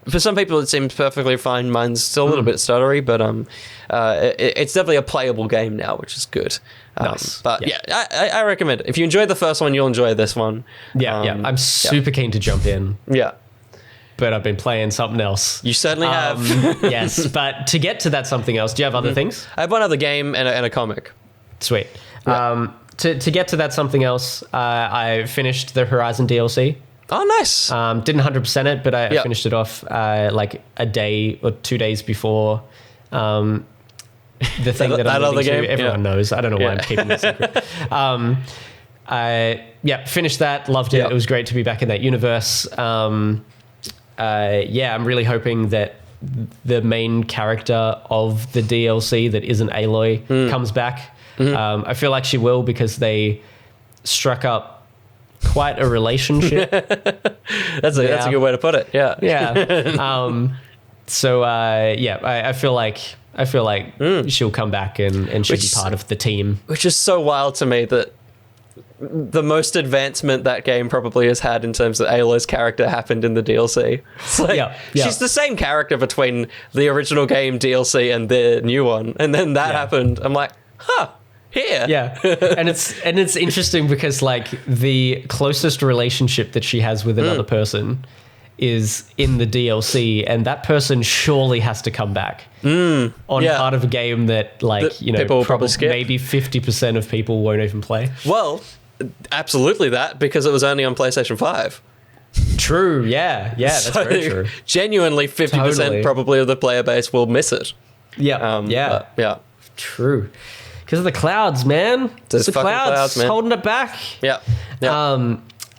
Speaker 1: some people it seems perfectly fine. Mine's still a little bit stuttery, but it's definitely a playable game now, which is good.
Speaker 2: Nice.
Speaker 1: But I recommend it. If you enjoyed the first one, you'll enjoy this one.
Speaker 2: I'm super keen to jump in.
Speaker 1: Yeah.
Speaker 2: But I've been playing something else.
Speaker 1: You certainly have.
Speaker 2: Yes, but to get to that something else, do you have other things?
Speaker 1: I have one other game and a comic.
Speaker 2: Sweet. To get to that something else, I finished the Horizon DLC.
Speaker 1: Oh, nice.
Speaker 2: Didn't 100% it, but I finished it off like a day or 2 days before the thing that I'm leading to. Everyone knows. I don't know why I'm keeping it secret. I finished that, loved it. It was great to be back in that universe. I'm really hoping that the main character of the DLC that isn't Aloy comes back. I feel like she will because they struck up quite a relationship.
Speaker 1: That's a good way to put it. Yeah.
Speaker 2: I feel like she'll come back and she'll be part of the team. Which
Speaker 1: is so wild to me that the most advancement that game probably has had in terms of Aloy's character happened in the DLC. It's like, she's the same character between the original game DLC and the new one. And then that happened. I'm like, here.
Speaker 2: Yeah. and it's interesting because like the closest relationship that she has with another person is in the DLC, and that person surely has to come back on part of a game that people probably skip. Maybe 50% of people won't even play.
Speaker 1: Well, absolutely that, because it was only on PlayStation 5.
Speaker 2: True, that's very true.
Speaker 1: Genuinely 50% probably of the player base will miss it.
Speaker 2: Yeah. True. Because of the clouds, man.
Speaker 1: There's the clouds, man.
Speaker 2: Holding it back.
Speaker 1: Yeah.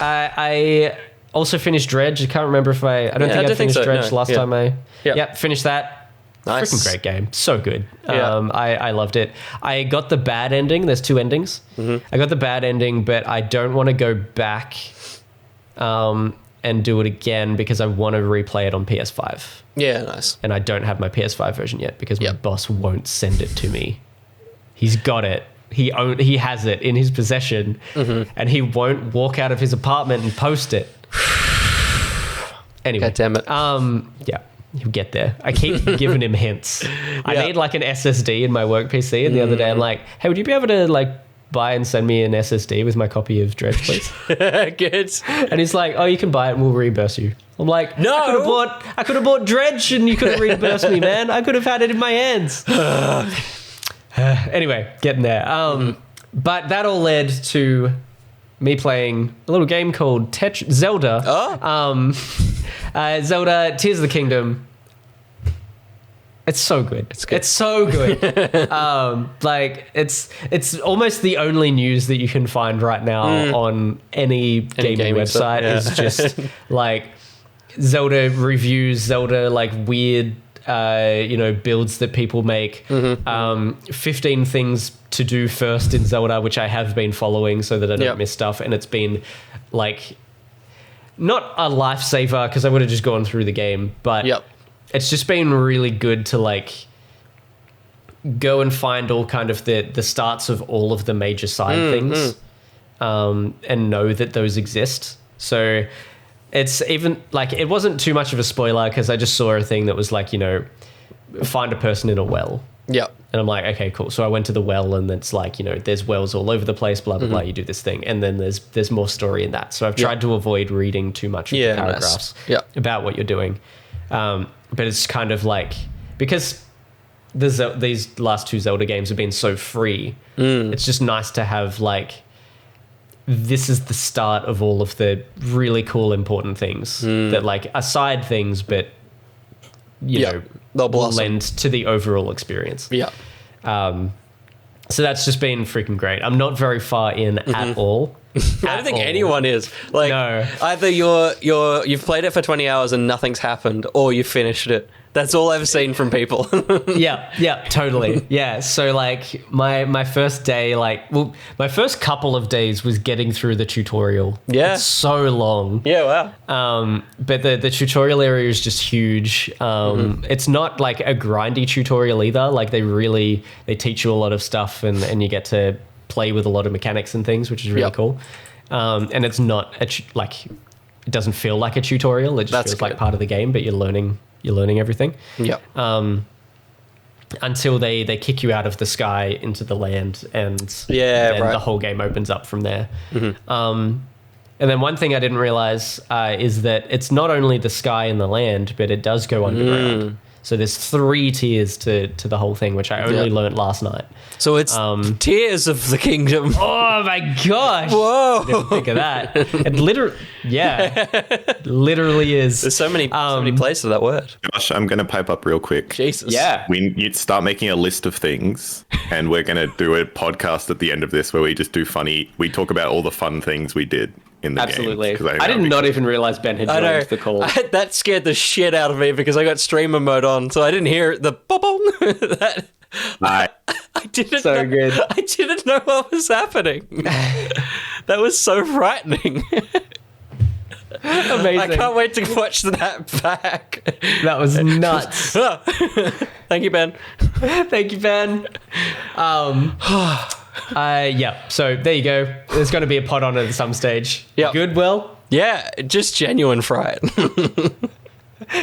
Speaker 2: I also finished Dredge. I can't remember if I don't think I finished Dredge last time I finished that.
Speaker 1: Nice.
Speaker 2: Freaking great game. So good. I loved it. I got the bad ending. There's 2 endings. I got the bad ending, but I don't want to go back and do it again because I want to replay it on PS5.
Speaker 1: Yeah, nice.
Speaker 2: And I don't have my PS5 version yet because my boss won't send it to me. He's got it. He has it in his possession, and he won't walk out of his apartment and post it. Anyway,
Speaker 1: God damn it.
Speaker 2: He'll get there. I keep giving him hints. I need like an SSD in my work PC, and the other day I'm like, "Hey, would you be able to like buy and send me an SSD with my copy of Dredge, please?"
Speaker 1: Good.
Speaker 2: And he's like, "Oh, you can buy it, and we'll reimburse you." I'm like, "No, I could have bought Dredge, and you could have reimbursed me, man. I could have had it in my hands." Anyway, getting there. But that all led to me playing a little game called Zelda. Zelda Tears of the Kingdom. It's so good.
Speaker 1: It's good.
Speaker 2: It's so good. Like it's almost the only news that you can find right now on any gaming website is just like Zelda reviews, Zelda like weird builds that people make. 15 things to do first in Zelda, which I have been following so that I don't miss stuff, and it's been like not a lifesaver because I would have just gone through the game, but it's just been really good to like go and find all kind of the starts of all of the major side things and know that those exist. So it's even like, it wasn't too much of a spoiler because I just saw a thing that was like, find a person in a well.
Speaker 1: Yeah.
Speaker 2: And I'm like, okay, cool. So I went to the well and it's like, there's wells all over the place, blah, blah, blah. You do this thing. And then there's more story in that. So I've tried to avoid reading too much of the paragraphs about what you're doing. But it's kind of like, because these last two Zelda games have been so free, it's just nice to have like, this is the start of all of the really cool, important things that like are side things, but they'll lend to the overall experience. Yeah. So that's just been freaking great. I'm not very far in at all.
Speaker 1: I don't think anyone is. Like, no. Either you've played it for 20 hours and nothing's happened, or you finished it. That's all I've seen from people. Yeah, totally. Yeah, so like my first day, my first couple of days was getting through the tutorial. Yeah. It's so long. Yeah, wow.
Speaker 2: But the tutorial area is just huge. It's not like a grindy tutorial either. Like they teach you a lot of stuff and you get to play with a lot of mechanics and things, which is really cool. And it's not it doesn't feel like a tutorial. It just feels like part of the game, but you're learning everything.
Speaker 1: Yeah.
Speaker 2: Until they kick you out of the sky into the land, and then the whole game opens up from there. And then one thing I didn't realize is that it's not only the sky and the land, but it does go underground. So there's 3 tiers to the whole thing, which I only learnt last night.
Speaker 1: So it's Tears of the Kingdom.
Speaker 2: Oh my gosh!
Speaker 1: Whoa!
Speaker 2: I didn't think of that. It literally is.
Speaker 1: There's so many places for that word.
Speaker 3: Josh, I'm going to pipe up real quick.
Speaker 1: Jesus.
Speaker 2: Yeah.
Speaker 3: You'd start making a list of things, and we're going to do a podcast at the end of this where we just do we talk about all the fun things we did in the game.
Speaker 2: Absolutely. I did not even realize Ben had joined the call.
Speaker 1: That scared the shit out of me because I got streamer mode on, so I didn't hear the bubble. I didn't know. Good. I didn't know what was happening. That was so frightening.
Speaker 2: Amazing.
Speaker 1: I can't wait to watch that back.
Speaker 2: That was nuts.
Speaker 1: Thank you, Ben.
Speaker 2: Thank you, Ben. So there you go. There's going to be a pod on it at some stage. Yeah. Good, Will?
Speaker 1: Yeah, just genuine fright.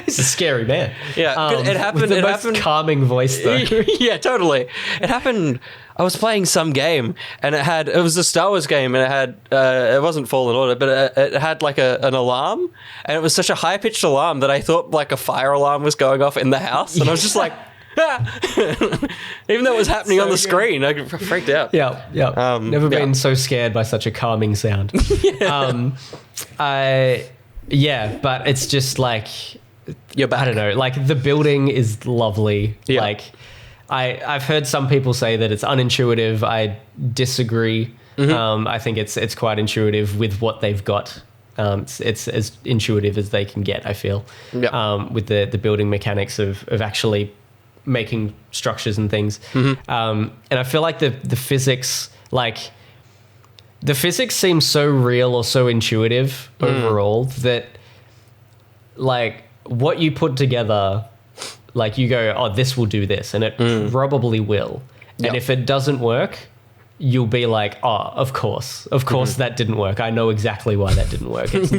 Speaker 2: He's a scary man.
Speaker 1: Yeah, it happened.
Speaker 2: With the most calming voice, though.
Speaker 1: Yeah, totally. It happened. I was playing some game, and it was a Star Wars game, and it had it wasn't Fallen Order, but it had like an alarm, and it was such a high pitched alarm that I thought like a fire alarm was going off in the house, and I was just like. Even though it was happening on the screen, I freaked out.
Speaker 2: Yeah. Never been so scared by such a calming sound. But it's just like I don't know. Like the building is lovely. Yeah. Like I've heard some people say that it's unintuitive. I disagree. I think it's quite intuitive with what they've got. It's as intuitive as they can get, I feel. With the building mechanics of actually making structures and things. And I feel like the physics, seems so real or so intuitive overall that like what you put together, like you go, oh, this will do this, and it probably will. And if it doesn't work, you'll be like, oh, of course that didn't work. I know exactly why that didn't work. It's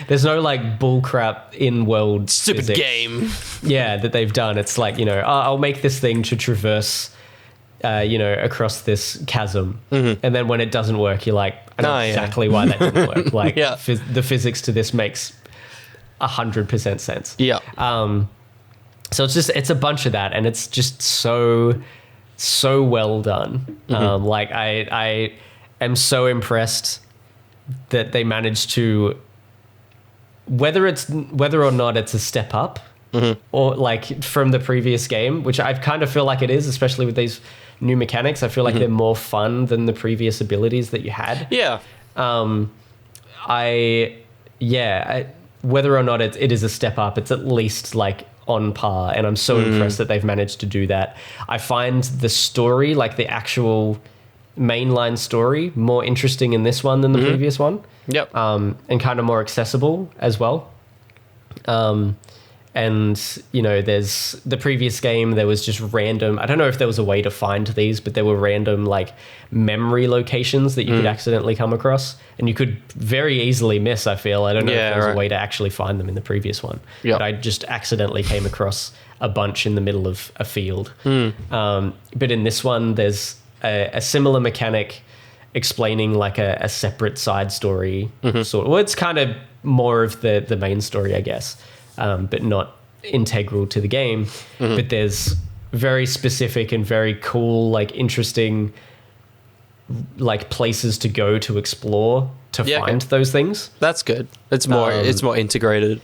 Speaker 2: there's no like bullcrap in-world
Speaker 1: stupid
Speaker 2: physics,
Speaker 1: game.
Speaker 2: That they've done. It's like, I'll make this thing to traverse, across this chasm. And then when it doesn't work, you're like, I know exactly why that didn't work. Like the physics to this makes 100% sense.
Speaker 1: Yeah.
Speaker 2: So it's a bunch of that, and it's just so well done. I am so impressed that they managed to, whether or not it's a step up, or like from the previous game, which I kind of feel like it is, especially with these new mechanics. I feel like they're more fun than the previous abilities that you had.
Speaker 1: Yeah.
Speaker 2: Whether or not it is a step up, it's at least like on par, and I'm so impressed that they've managed to do that. I find the story, like the actual mainline story, more interesting in this one than the previous one.
Speaker 1: Yep.
Speaker 2: And kind of more accessible as well. And, you know, there's the previous game, there was just random, I don't know if there was a way to find these, but there were random like memory locations that you could accidentally come across, and you could very easily miss, I feel. I don't know if there was a way to actually find them in the previous one. But I just accidentally came across a bunch in the middle of a field. But in this one, there's a similar mechanic explaining like a separate side story. Well, it's kind of more of the main story, I guess. But not integral to the game. But there's very specific and very cool, like interesting, like places to go to explore to find those things.
Speaker 1: That's good. It's more integrated.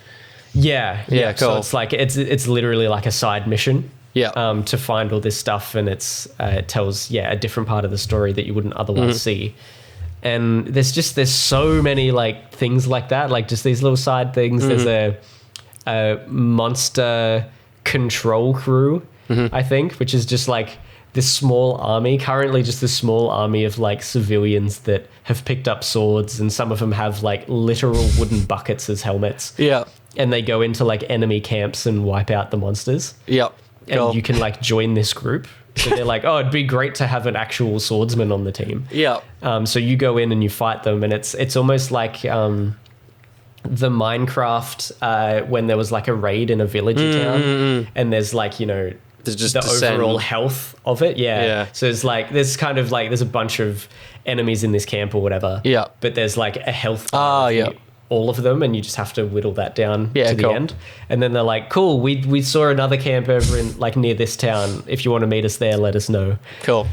Speaker 2: Yeah,
Speaker 1: cool.
Speaker 2: So it's like it's literally like a side mission.
Speaker 1: Yeah.
Speaker 2: To find all this stuff, and it tells a different part of the story that you wouldn't otherwise see. And there's so many like things like that, like just these little side things. There's a monster control crew, I think, which is just like this small army, currently just this small army of like civilians that have picked up swords, and some of them have like literal wooden buckets as helmets.
Speaker 1: Yeah.
Speaker 2: And they go into like enemy camps and wipe out the monsters.
Speaker 1: Yeah.
Speaker 2: And you can like join this group. So they're like, oh, it'd be great to have an actual swordsman on the team.
Speaker 1: Yeah.
Speaker 2: So you go in and you fight them, and it's almost like the Minecraft when there was like a raid in a villager town, and there's like, you know,
Speaker 1: there's just
Speaker 2: the overall health of it. So it's like there's kind of like there's a bunch of enemies in this camp or whatever. But there's like a health bar for all of them, and you just have to whittle that down to the end. And then they're like, cool, we saw another camp over in like near this town. If you want to meet us there, let us know.
Speaker 1: Cool.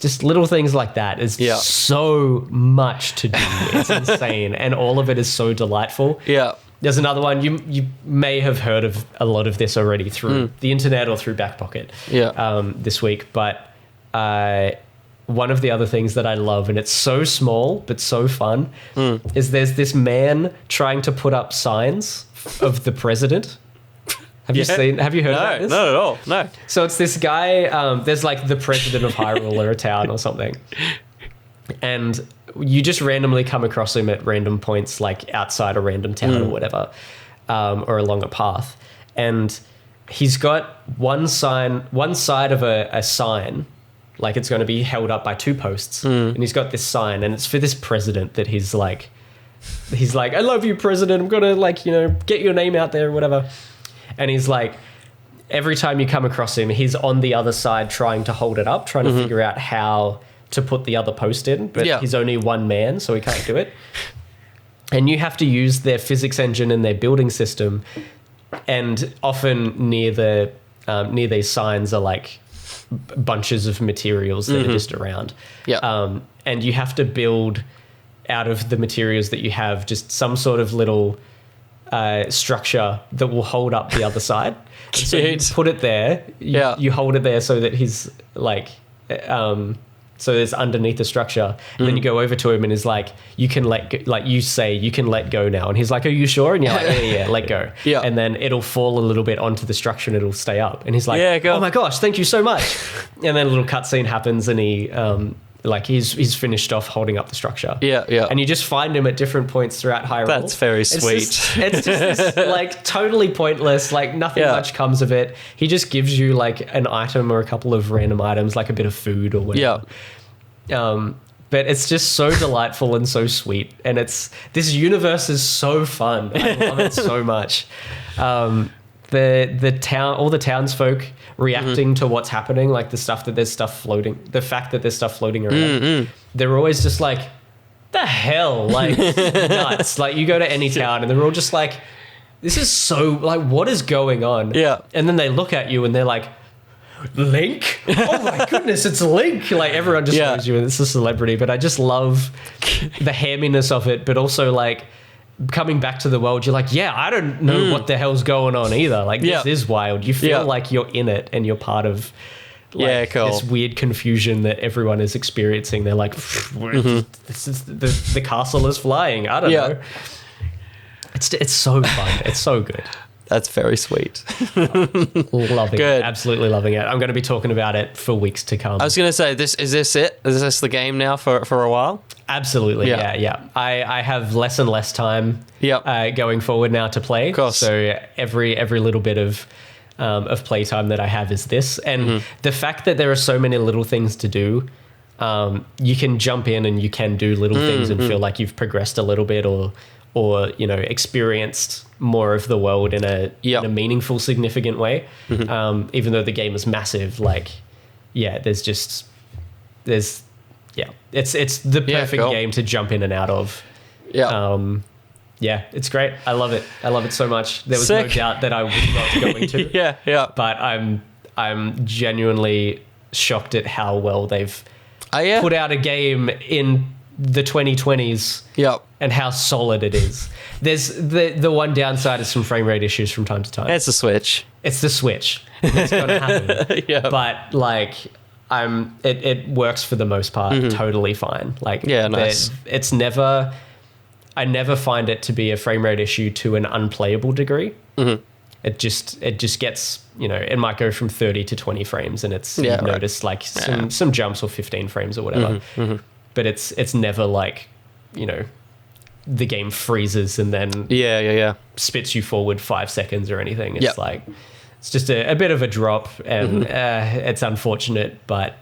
Speaker 2: Just little things like that is so much to do. It's insane. And all of it is so delightful.
Speaker 1: Yeah.
Speaker 2: There's another one. You may have heard of a lot of this already through the internet or through Backpocket this week. But one of the other things that I love, and it's so small but so fun, is there's this man trying to put up signs of the president. Have you heard about this?
Speaker 1: No, not at all. No.
Speaker 2: So it's this guy, there's like the president of Hyrule or a town or something. And you just randomly come across him at random points, like outside a random town or whatever, or along a path. And he's got one side of a sign, like it's going to be held up by two posts. And he's got this sign, and it's for this president that he's like, I love you, president. I'm going to like, you know, get your name out there or whatever. And he's like, every time you come across him, he's on the other side trying to hold it up, trying to figure out how to put the other post in, but he's only one man, so he can't do it. And you have to use their physics engine and their building system, and often near these signs are like bunches of materials that are just around. And you have to build out of the materials that you have just some sort of little structure that will hold up the other side. So you put it there, you hold it there so that he's like, so there's underneath the structure, and then you go over to him and he's like, you can let go, like you say, you can let go now. And he's like, are you sure? And you're like, yeah, let go. And then it'll fall a little bit onto the structure and it'll stay up. And he's like, oh my gosh, thank you so much. And then a little cutscene happens, and he, like he's finished off holding up the structure. And you just find him at different points throughout Hyrule.
Speaker 1: That's very sweet.
Speaker 2: It's just this, like totally pointless, like nothing much comes of it. He just gives you like an item or a couple of random items, like a bit of food or whatever. But it's just so delightful and so sweet. And this universe is so fun. I love it so much. The town, all the townsfolk reacting to what's happening, like the fact that there's stuff floating around. They're always just like, the hell, like nuts. Like you go to any town and they're all just like, this is so like, what is going on? And then they look at you and they're like, Link? Oh my goodness, it's Link. Like everyone just knows you and it's a celebrity. But I just love the hamminess of it, but also like coming back to the world, you're like, yeah, I don't know what the hell's going on either. Like, this is wild. You feel like you're in it and you're part of this weird confusion that everyone is experiencing. They're like, this is the castle is flying. I don't know. It's so fun. It's so good.
Speaker 1: That's very sweet.
Speaker 2: Loving it. Absolutely loving it. I'm going to be talking about it for weeks to come.
Speaker 1: I was going to say, is this it? Is this the game now for a while?
Speaker 2: Absolutely. Yeah. I have less and less time going forward now to play. Of course. So every little bit of playtime that I have is this. And the fact that there are so many little things to do, you can jump in and you can do little things and feel like you've progressed a little bit or experienced more of the world in a meaningful, significant way. Even though the game is massive, it's the perfect game to jump in and out of. It's great. I love it. I love it so much. There was no doubt that I was not going to. But I'm genuinely shocked at how well they've put out a game in the 2020s and how solid it is. There's the one downside is some frame rate issues from time to time.
Speaker 1: It's the Switch.
Speaker 2: It's going to happen. But it works for the most part totally fine. Nice. I never find it to be a frame rate issue to an unplayable degree. It just gets, it might go from 30 to 20 frames and it's noticed some jumps or 15 frames or whatever. But it's never like, the game freezes and then spits you forward 5 seconds or anything. It's it's just a bit of a drop and it's unfortunate, but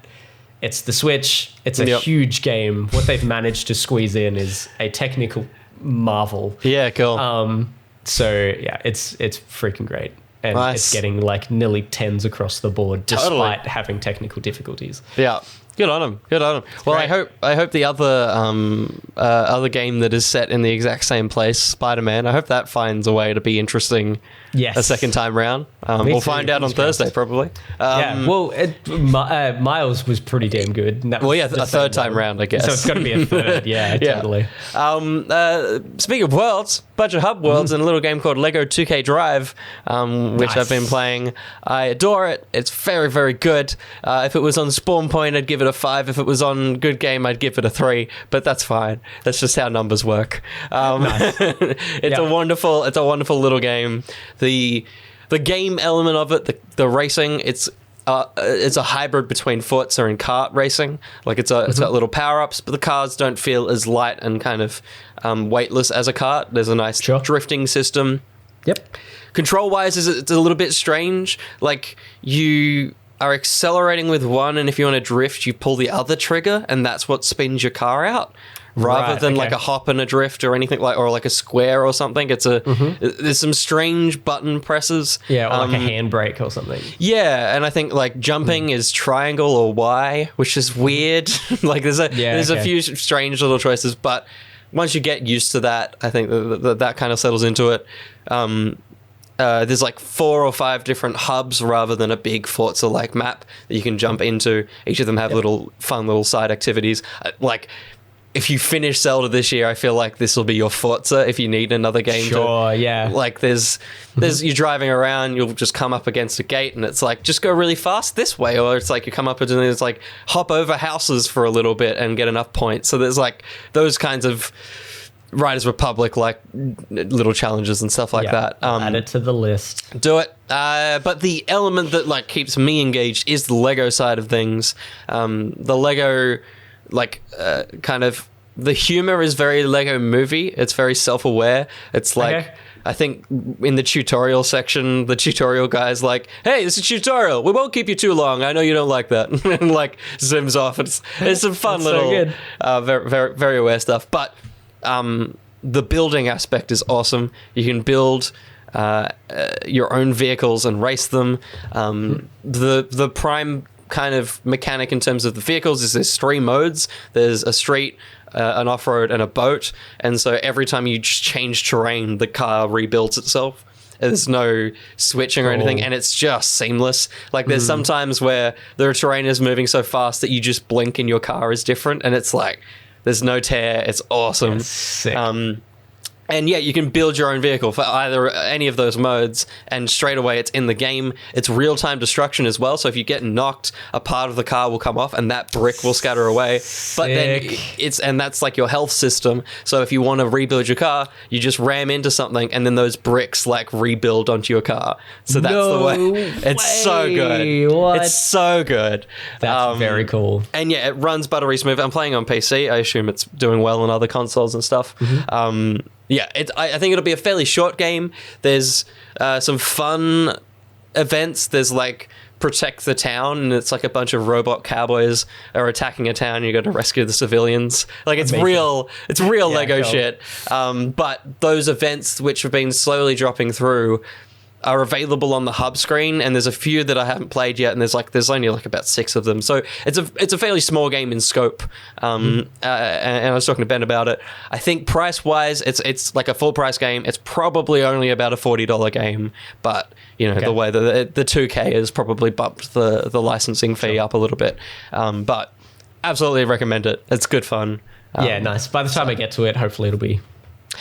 Speaker 2: it's the Switch. It's a huge game. What they've managed to squeeze in is a technical marvel.
Speaker 1: Yeah, cool.
Speaker 2: So it's freaking great. And it's getting nearly 10s across the board despite having technical difficulties.
Speaker 1: Yeah. Good on him. Well, great. I hope the other game that is set in the exact same place, Spider-Man, I hope that finds a way to be interesting a second time round. We'll find out on Thursday, probably.
Speaker 2: Miles was pretty damn good.
Speaker 1: A third time round, I guess.
Speaker 2: So it's got to be a third. Totally.
Speaker 1: Speaking of worlds, bunch of hub worlds and a little game called Lego 2K Drive, which I've been playing. I adore it. It's very, very good. If it was on Spawn Point, I'd give it a 5. If it was on Good Game, I'd give it a 3. But that's fine. That's just how numbers work. It's a wonderful little game. The game element of it, the racing, it's a hybrid between Forza and kart racing. It's got little power-ups, but the cars don't feel as light and kind of weightless as a kart. There's a nice drifting system.
Speaker 2: Yep.
Speaker 1: Control-wise, it's a little bit strange. You are accelerating with one, and if you want to drift, you pull the other trigger, and that's what spins your car out. Rather than a hop and a drift or anything or a square or something. It's there's some strange button presses.
Speaker 2: Yeah, or a handbrake or something.
Speaker 1: Yeah, and I think jumping is triangle or Y, which is weird. There's a few strange little choices, but once you get used to that, I think that kind of settles into it. There's 4 or 5 different hubs rather than a big Forza-like map that you can jump into. Each of them have fun little side activities. If you finish Zelda this year, I feel like this will be your Forza if you need another game. There's you're driving around, you'll just come up against a gate and it's just go really fast this way, or it's you come up and it's hop over houses for a little bit and get enough points. So there's those kinds of Riders Republic little challenges and stuff like that.
Speaker 2: Add it to the list.
Speaker 1: Do it. But the element that keeps me engaged is the Lego side of things. The Lego kind of the humor is very Lego Movie. It's very self-aware. It's I think in the tutorial section, the tutorial guy's hey, this is a tutorial. We won't keep you too long. I know you don't like that. And zooms off. It's some fun little very, very, very aware stuff. But the building aspect is awesome. You can build your own vehicles and race them. The prime kind of mechanic in terms of the vehicles is there's 3 modes. There's a street, an off-road, and a boat. And so every time you change terrain, the car rebuilds itself. There's no switching or anything, and it's just seamless. There's some times where the terrain is moving so fast that you just blink and your car is different, and it's there's no tear. It's awesome.
Speaker 2: Sick.
Speaker 1: And yeah, you can build your own vehicle for either any of those modes, and straight away it's in the game. It's real-time destruction as well, so if you get knocked, a part of the car will come off and that brick will scatter away. But then that's like your health system. So if you want to rebuild your car, you just ram into something and then those bricks like rebuild onto your car. So that's the way. It's so good. What? It's so good.
Speaker 2: That's very cool.
Speaker 1: And yeah, it runs buttery smooth. I'm playing on PC. I assume it's doing well on other consoles and stuff. Yeah, I think it'll be a fairly short game. There's some fun events. There's like protect the town, and it's like a bunch of robot cowboys are attacking a town. And you got to rescue the civilians. Like it's real Lego shit. But those events, which have been slowly dropping through, are available on the hub screen, and there's a few that I haven't played yet, and there's only like about 6 of them. So it's a fairly small game in scope. And I was talking to Ben about it. I think price wise, it's like a full price game. It's probably only about a $40 game, but you know the way that the 2K has probably bumped the licensing fee up a little bit. But absolutely recommend it. It's good fun.
Speaker 2: Yeah, nice. By the time I get to it, hopefully it'll be.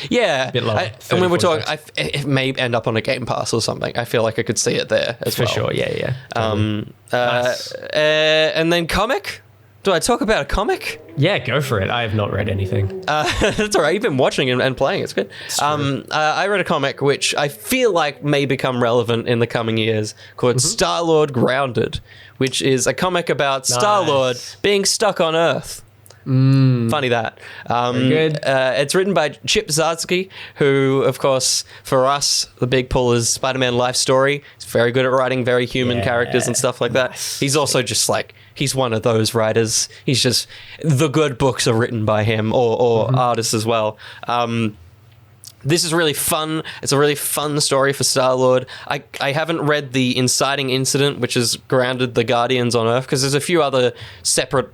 Speaker 1: Yeah,
Speaker 2: bit lower,
Speaker 1: and when we're talking, it may end up on a Game Pass or something. I feel like I could see it there as well.
Speaker 2: For sure, yeah.
Speaker 1: Totally. Nice. And then comic? Do I talk about a comic?
Speaker 2: Yeah, go for it. I have not read anything.
Speaker 1: That's all right. You've been watching and playing. It's good. I read a comic which I feel like may become relevant in the coming years called Star-Lord Grounded, which is a comic about Star-Lord being stuck on Earth. Funny that.
Speaker 2: Good.
Speaker 1: It's written by Chip Zdarsky, who, of course, for us, the big pull is Spider-Man Life Story. He's very good at writing very human characters and stuff like that. He's also just like, he's one of those writers. He's just, the good books are written by him or artists as well. This is really fun. It's a really fun story for Star-Lord. I haven't read the inciting incident, which has grounded the Guardians on Earth, because there's a few other separate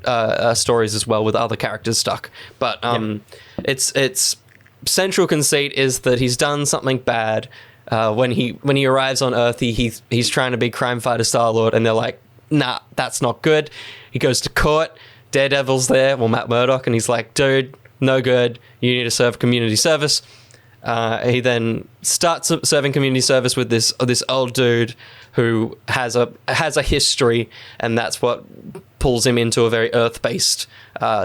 Speaker 1: stories as well with other characters stuck. But its central conceit is that he's done something bad. When he arrives on Earth, he's trying to be crime fighter Star-Lord, and they're like, nah, that's not good. He goes to court. Daredevil's there, Matt Murdock, and he's like, dude, no good. You need to serve community service. He then starts serving community service with this old dude who has a history, and that's what pulls him into a very Earth-based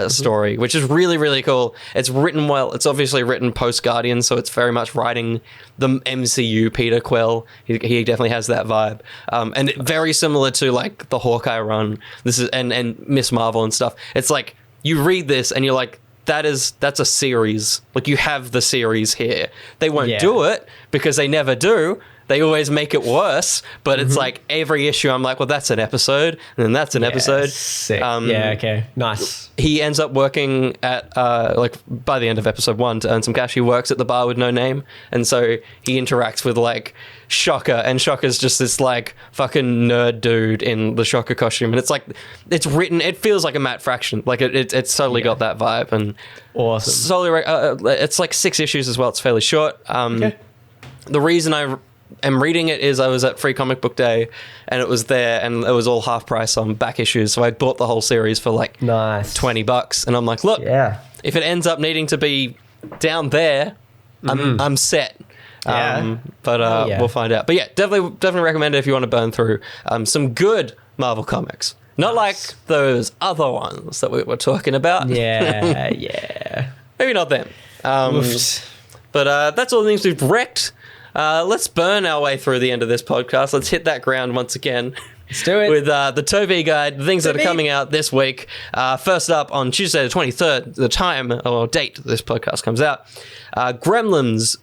Speaker 1: story, which is really, really cool. It's written well. It's obviously written post-Guardian, so it's very much writing the MCU Peter Quill. He definitely has that vibe. And very similar to like the Hawkeye run. This is and Miss Marvel and stuff. It's like you read this and you're like, that's a series. Like, you have the series here. They won't do it because they never do. They always make it worse, but it's like every issue I'm like, well, that's an episode, and then that's an episode.
Speaker 2: Sick. Okay. Nice.
Speaker 1: He ends up working at, like, by the end of episode 1 to earn some cash, he works at the bar with no name, and so he interacts with, like, Shocker, and Shocker's just this, like, fucking nerd dude in the Shocker costume, and it's like, it's written, it feels like a Matt Fraction. Like, it's totally got that vibe, and
Speaker 2: awesome.
Speaker 1: It's like 6 issues as well. It's fairly short. The reason I am reading it is I was at Free Comic Book Day and it was there and it was all half price on back issues, so I bought the whole series for like $20, and I'm like, look, if it ends up needing to be down there, I'm set. But we'll find out. But yeah, definitely recommend it if you want to burn through some good Marvel comics, not like those other ones that we were talking about. Maybe not them. But that's all the things we've wrecked. Let's burn our way through the end of this podcast. Let's hit that ground once again.
Speaker 2: Let's do it.
Speaker 1: With the ToeVee guide, the things that are coming out this week. First up, on Tuesday the 23rd, the time or date this podcast comes out, Gremlins,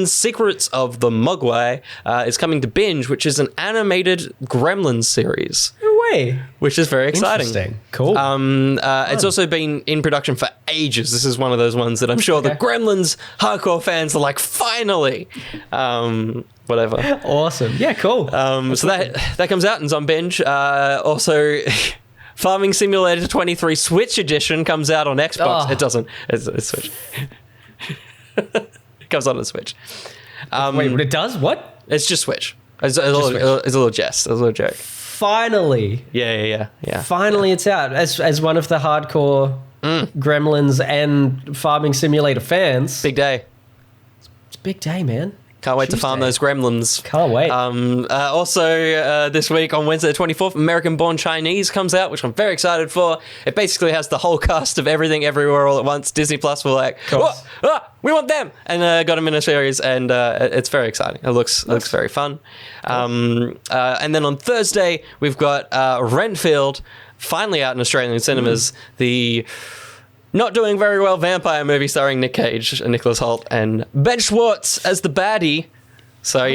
Speaker 1: Secrets of the Mogwai is coming to Binge, which is an animated Gremlins series.
Speaker 2: No way.
Speaker 1: Which is very exciting.
Speaker 2: Interesting. Cool.
Speaker 1: It's also been in production for ages. This is one of those ones that I'm sure the Gremlins hardcore fans are like, finally. Whatever.
Speaker 2: Awesome. Yeah, cool.
Speaker 1: So that comes out and is on Binge. Also, Farming Simulator 23 Switch Edition comes out on Xbox. It doesn't. It's Switch. It comes on the Switch.
Speaker 2: Wait, it does? What?
Speaker 1: It's just Switch. It's a little jest. It's a little joke.
Speaker 2: Finally.
Speaker 1: Yeah.
Speaker 2: Finally, it's out. As one of the hardcore Gremlins and Farming Simulator fans.
Speaker 1: Big day.
Speaker 2: It's a big day, man.
Speaker 1: Can't wait to farm those gremlins.
Speaker 2: Can't wait.
Speaker 1: Also, this week on Wednesday the 24th, American Born Chinese comes out, which I'm very excited for. It basically has the whole cast of Everything Everywhere All at Once. Disney Plus were like, we want them! And got them in a series, and it's very exciting. It looks very fun. And then on Thursday, we've got Renfield, finally out in Australian cinemas. The not doing very well vampire movie starring Nick Cage and Nicholas Hoult and Ben Schwartz as the baddie. So,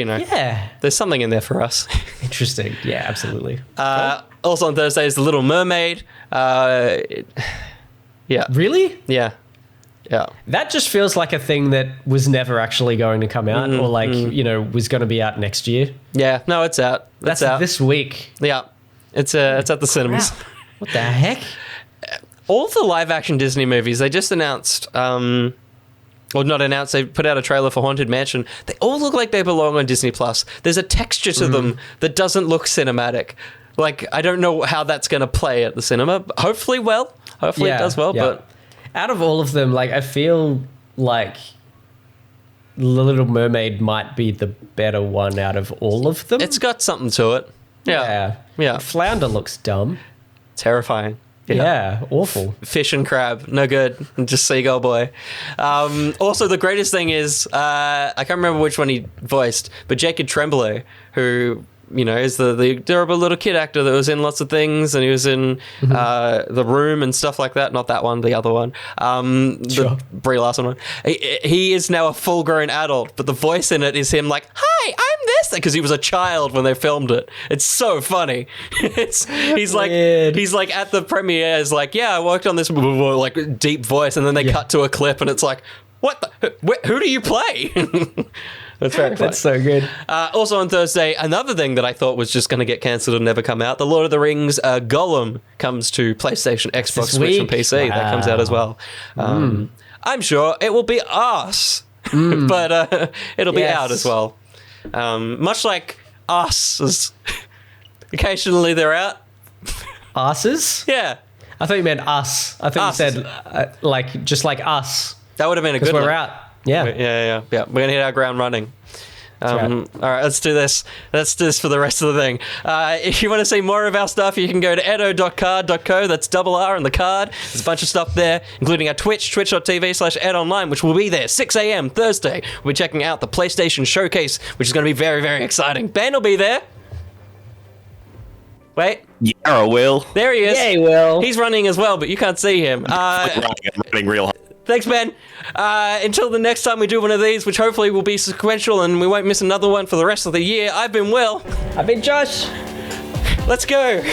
Speaker 1: there's something in there for us.
Speaker 2: Interesting. Yeah, absolutely.
Speaker 1: Also on Thursday is The Little Mermaid.
Speaker 2: Really?
Speaker 1: Yeah. Yeah.
Speaker 2: That just feels like a thing that was never actually going to come out or was going to be out next year.
Speaker 1: Yeah. No, it's out.
Speaker 2: That's
Speaker 1: out
Speaker 2: this week.
Speaker 1: Yeah. It's at the cinemas.
Speaker 2: Crap. What the heck?
Speaker 1: All the live action Disney movies, they just announced, or not announced, they put out a trailer for Haunted Mansion. They all look like they belong on Disney Plus. There's a texture to them that doesn't look cinematic. Like, I don't know how that's going to play at the cinema. Hopefully well. Hopefully it does well. Yeah. But
Speaker 2: out of all of them, like, I feel like The Little Mermaid might be the better one out of all of them.
Speaker 1: It's got something to it. Yeah.
Speaker 2: Flounder looks dumb.
Speaker 1: Terrifying.
Speaker 2: Yeah, awful.
Speaker 1: Fish and crab, no good. Just Seagull Boy. Also, the greatest thing is, I can't remember which one he voiced, but Jacob Tremblay, who, is the adorable little kid actor that was in lots of things, and he was in The Room and stuff like that. Not that one, the other one. The Brie Larson one. He is now a full-grown adult, but the voice in it is him like, "Hi, I'm this," because he was a child when they filmed it. It's so funny. He's like at the premiere is like, "Yeah, I worked on this," like deep voice, and then they cut to a clip, and it's like, "What? Who do you play?" That's very funny.
Speaker 2: That's so good.
Speaker 1: Also on Thursday, another thing that I thought was just going to get cancelled and never come out, The Lord of the Rings Gollum comes to PlayStation, Xbox, Switch, and PC. Wow. That comes out as well. I'm sure it will be us, but it'll be out as well. Much like us. Occasionally they're out.
Speaker 2: Asses?
Speaker 1: Yeah.
Speaker 2: I thought you meant us. I thought you said just like us.
Speaker 1: That would have been a good one.
Speaker 2: Because we're out. Yeah.
Speaker 1: Yeah. We're going to hit our ground running. All right, let's do this. Let's do this for the rest of the thing. If you want to see more of our stuff, you can go to etto.card.co. That's double R on the card. There's a bunch of stuff there, including our Twitch, twitch.tv/edonline, which will be there 6 a.m. Thursday. We'll be checking out the PlayStation Showcase, which is going to be very, very exciting. Ben will be there. Wait.
Speaker 3: Yeah, I will.
Speaker 1: There he is.
Speaker 2: Yeah, he will.
Speaker 1: He's running as well, but you can't see him.
Speaker 3: I'm running real hard.
Speaker 1: Thanks, Ben. Until the next time we do one of these, which hopefully will be sequential and we won't miss another one for the rest of the year, I've been Will.
Speaker 2: I've been Josh.
Speaker 1: Let's go.